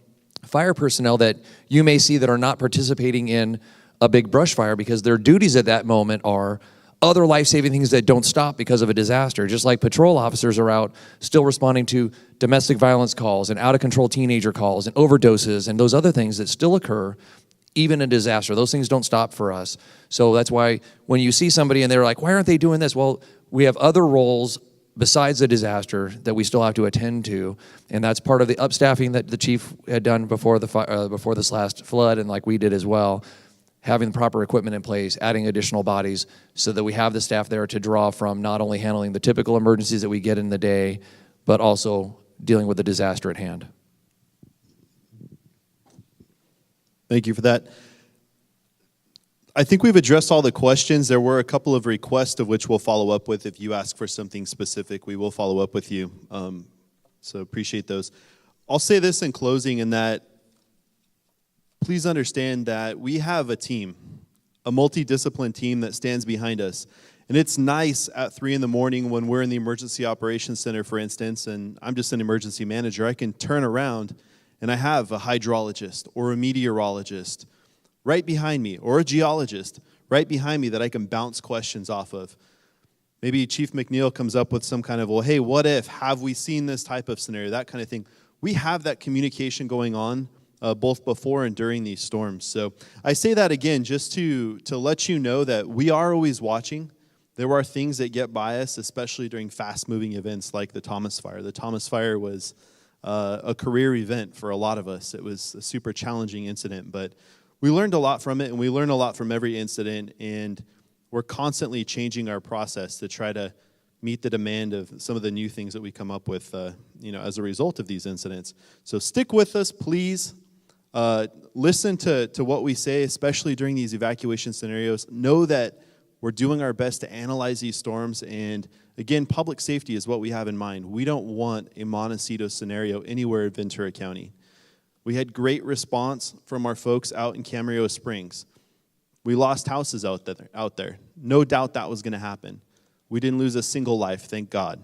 S5: fire personnel that you may see that are not participating in a big brush fire because their duties at that moment are other life-saving things that don't stop because of a disaster. Just like patrol officers are out still responding to domestic violence calls and out-of-control teenager calls and overdoses and those other things that still occur even in disaster. Those things don't stop for us. So that's why when you see somebody and they're like, why aren't they doing this? Well, we have other roles besides the disaster that we still have to attend to, and that's part of the upstaffing that the chief had done before this last flood, and like we did as well, having the proper equipment in place, adding additional bodies so that we have the staff there to draw from, not only handling the typical emergencies that we get in the day, but also dealing with the disaster at hand.
S1: Thank you for that. I think we've addressed all the questions. There were a couple of requests of which we'll follow up with. If you ask for something specific, we will follow up with you. So appreciate those. I'll say this in closing, in that please understand that we have a team, a multidisciplined team that stands behind us. And it's nice at 3 a.m. when we're in the Emergency Operations Center, for instance, and I'm just an emergency manager, I can turn around and I have a hydrologist or a meteorologist right behind me, or a geologist right behind me that I can bounce questions off of. Maybe Chief McNeil comes up with some kind of, well, hey, what if, have we seen this type of scenario, that kind of thing. We have that communication going on both before and during these storms. So I say that again just to let you know that we are always watching. There are things that get by us, especially during fast-moving events like the Thomas Fire. The Thomas Fire was a career event for a lot of us. It was a super challenging incident, but we learned a lot from it, and we learn a lot from every incident, and we're constantly changing our process to try to meet the demand of some of the new things that we come up with, as a result of these incidents. So stick with us, please. Listen to what we say, especially during these evacuation scenarios. Know that we're doing our best to analyze these storms, and again, public safety is what we have in mind. We don't want a Montecito scenario anywhere in Ventura County. We had great response from our folks out in Camarillo Springs. We lost houses out there. No doubt that was going to happen. We didn't lose a single life, thank God.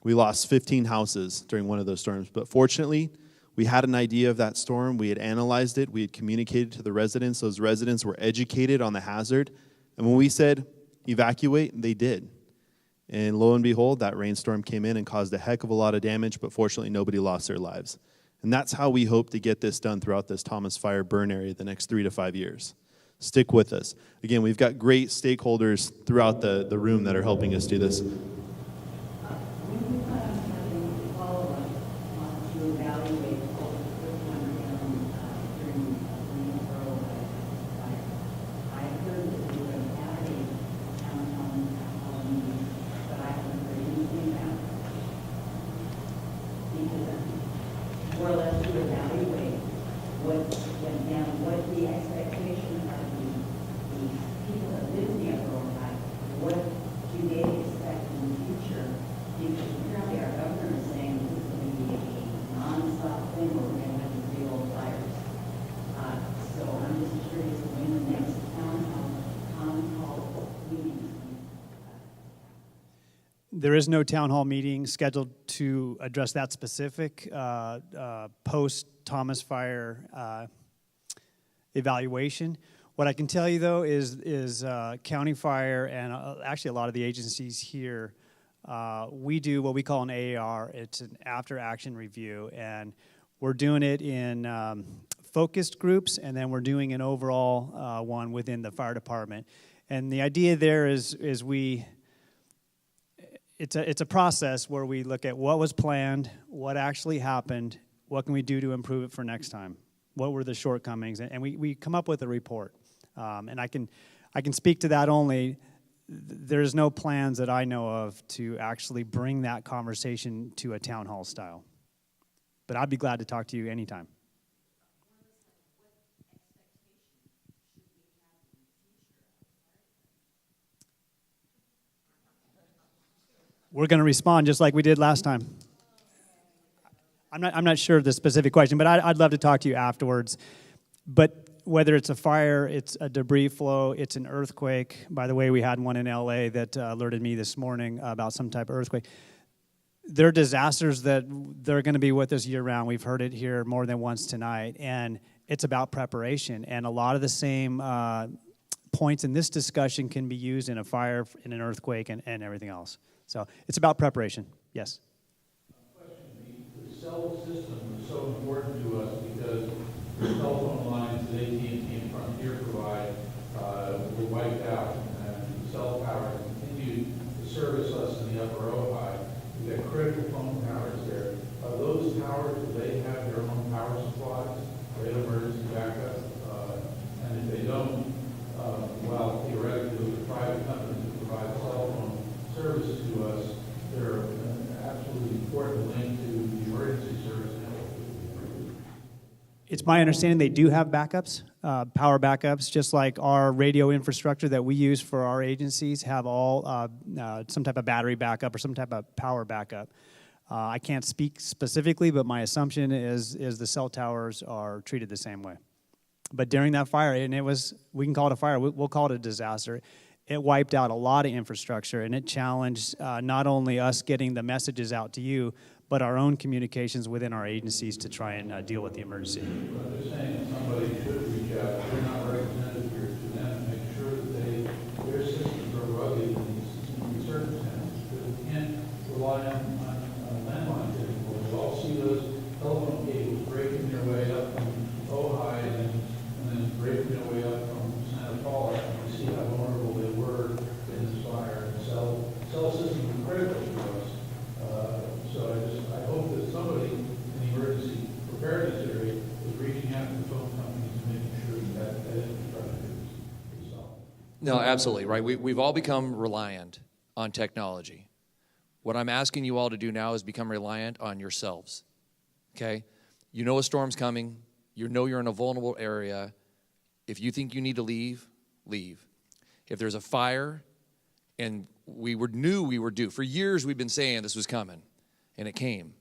S1: We lost 15 houses during one of those storms, but fortunately, we had an idea of that storm. We had analyzed it. We had communicated to the residents. Those residents were educated on the hazard. And when we said evacuate, they did. And lo and behold, that rainstorm came in and caused a heck of a lot of damage, but fortunately, nobody lost their lives. And that's how we hope to get this done throughout this Thomas Fire burn area the next 3 to 5 years. Stick with us. Again, we've got great stakeholders throughout the room that are helping us do this.
S9: When you plan on having follow-up to evaluate all the equipment during the furlough, I heard that you were going to have a town hall meeting, but I haven't heard anything about it. Because more or less to evaluate what went down, what the expectations are of the people that live in the Upper Ohio, what do they expect in the future? Because apparently our governor is saying this is going to be a non-stop thing where we're going to have these big old fires. So I'm just curious when the next town hall meeting is going to.
S6: There is no town hall meeting scheduled to address that specific post-Thomas Fire evaluation. What I can tell you, though, is County Fire and actually a lot of the agencies here, we do what we call an AAR. It's an after-action review, and we're doing it in focused groups, and then we're doing an overall one within the fire department. And the idea there is it's a process where we look at what was planned, what actually happened, what can we do to improve it for next time, what were the shortcomings, and we come up with a report. And I can speak to that only. There's no plans that I know of to actually bring that conversation to a town hall style. But I'd be glad to talk to you anytime. We're going to respond just like we did last time. I'm not sure of the specific question, but I'd love to talk to you afterwards. But whether it's a fire, it's a debris flow, it's an earthquake. By the way, we had one in LA that alerted me this morning about some type of earthquake. There are disasters that they're going to be with us year-round. We've heard it here more than once tonight, and it's about preparation. And a lot of the same points in this discussion can be used in a fire, in an earthquake, and everything else. So it's about preparation. Yes.
S11: The cell system is so important to us because the telephone lines that AT&T and Frontier provide were wiped out, and the cell towers continue to service us in the upper Ojai. We've got critical phone towers there. Those towers, do they have their own power supplies? Are they emergency backup? And if they don't, well, theoretically, the private companies that provide cell phone service to us, they're an absolutely important link to the emergency service network.
S6: It's my understanding they do have backups, power backups, just like our radio infrastructure that we use for our agencies have all some type of battery backup or some type of power backup. I can't speak specifically, but my assumption is the cell towers are treated the same way. But during that fire, and we can call it a fire, we'll call it a disaster. It wiped out a lot of infrastructure, and it challenged not only us getting the messages out to you, but our own communications within our agencies to try and deal with the emergency.
S11: I'm just saying that somebody should reach out. They're not represented here to them and make sure that their systems are rugged in these circumstances. Because we can't rely on landlines anymore. We all see those telephone cables breaking their way up from Ojai and then breaking their way up from Santa Paula. And we see how vulnerable they were in this fire. And cell systems are critical to us. So I hope that somebody in the emergency preparedness area is reaching out to the phone companies and making sure that infrastructure is solid.
S5: No, absolutely, right? We've all become reliant on technology. What I'm asking you all to do now is become reliant on yourselves, okay? You know a storm's coming. You know you're in a vulnerable area. If you think you need to leave, leave. If there's a fire, and knew we were due. For years we've been saying this was coming, and it came.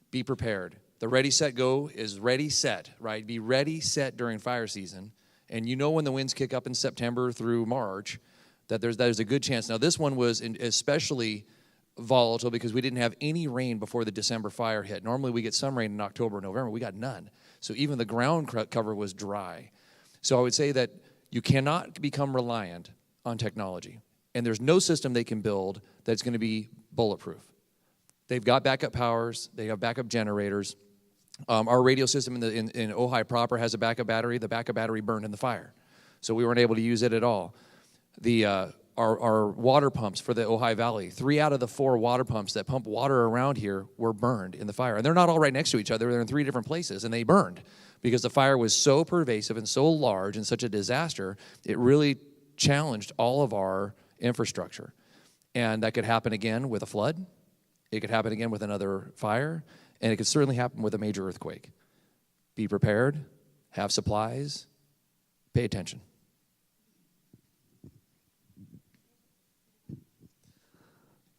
S5: Be prepared. The ready, set, go is ready, set, right? Be ready, set during fire season. And you know when the winds kick up in September through March, that there's a good chance. Now this one was especially volatile because we didn't have any rain before the December fire hit. Normally we get some rain in October, November. We got none. So even the ground cover was dry. So I would say that you cannot become reliant on technology. And there's no system they can build that's going to be bulletproof. They've got backup powers. They have backup generators. Our radio system in Ojai proper has a backup battery. The backup battery burned in the fire. So we weren't able to use it at all. Our water pumps for the Ojai Valley, 3 out of the 4 water pumps that pump water around here were burned in the fire. And they're not all right next to each other. They're in 3 different places, and they burned because the fire was so pervasive and so large and such a disaster, it really challenged all of our infrastructure. And that could happen again with a flood. It could happen again with another fire. And it could certainly happen with a major earthquake. Be prepared. Have supplies. Pay attention.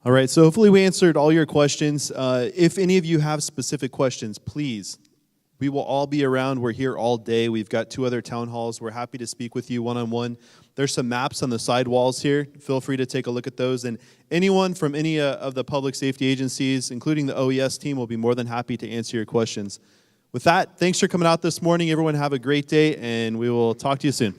S1: All right, so hopefully we answered all your questions. If any of you have specific questions, please, we will all be around. We're here all day. We've got 2 other town halls. We're happy to speak with you one-on-one. There's some maps on the side walls here. Feel free to take a look at those. And anyone from any of the public safety agencies, including the OES team, will be more than happy to answer your questions. With that, thanks for coming out this morning. Everyone have a great day, and we will talk to you soon.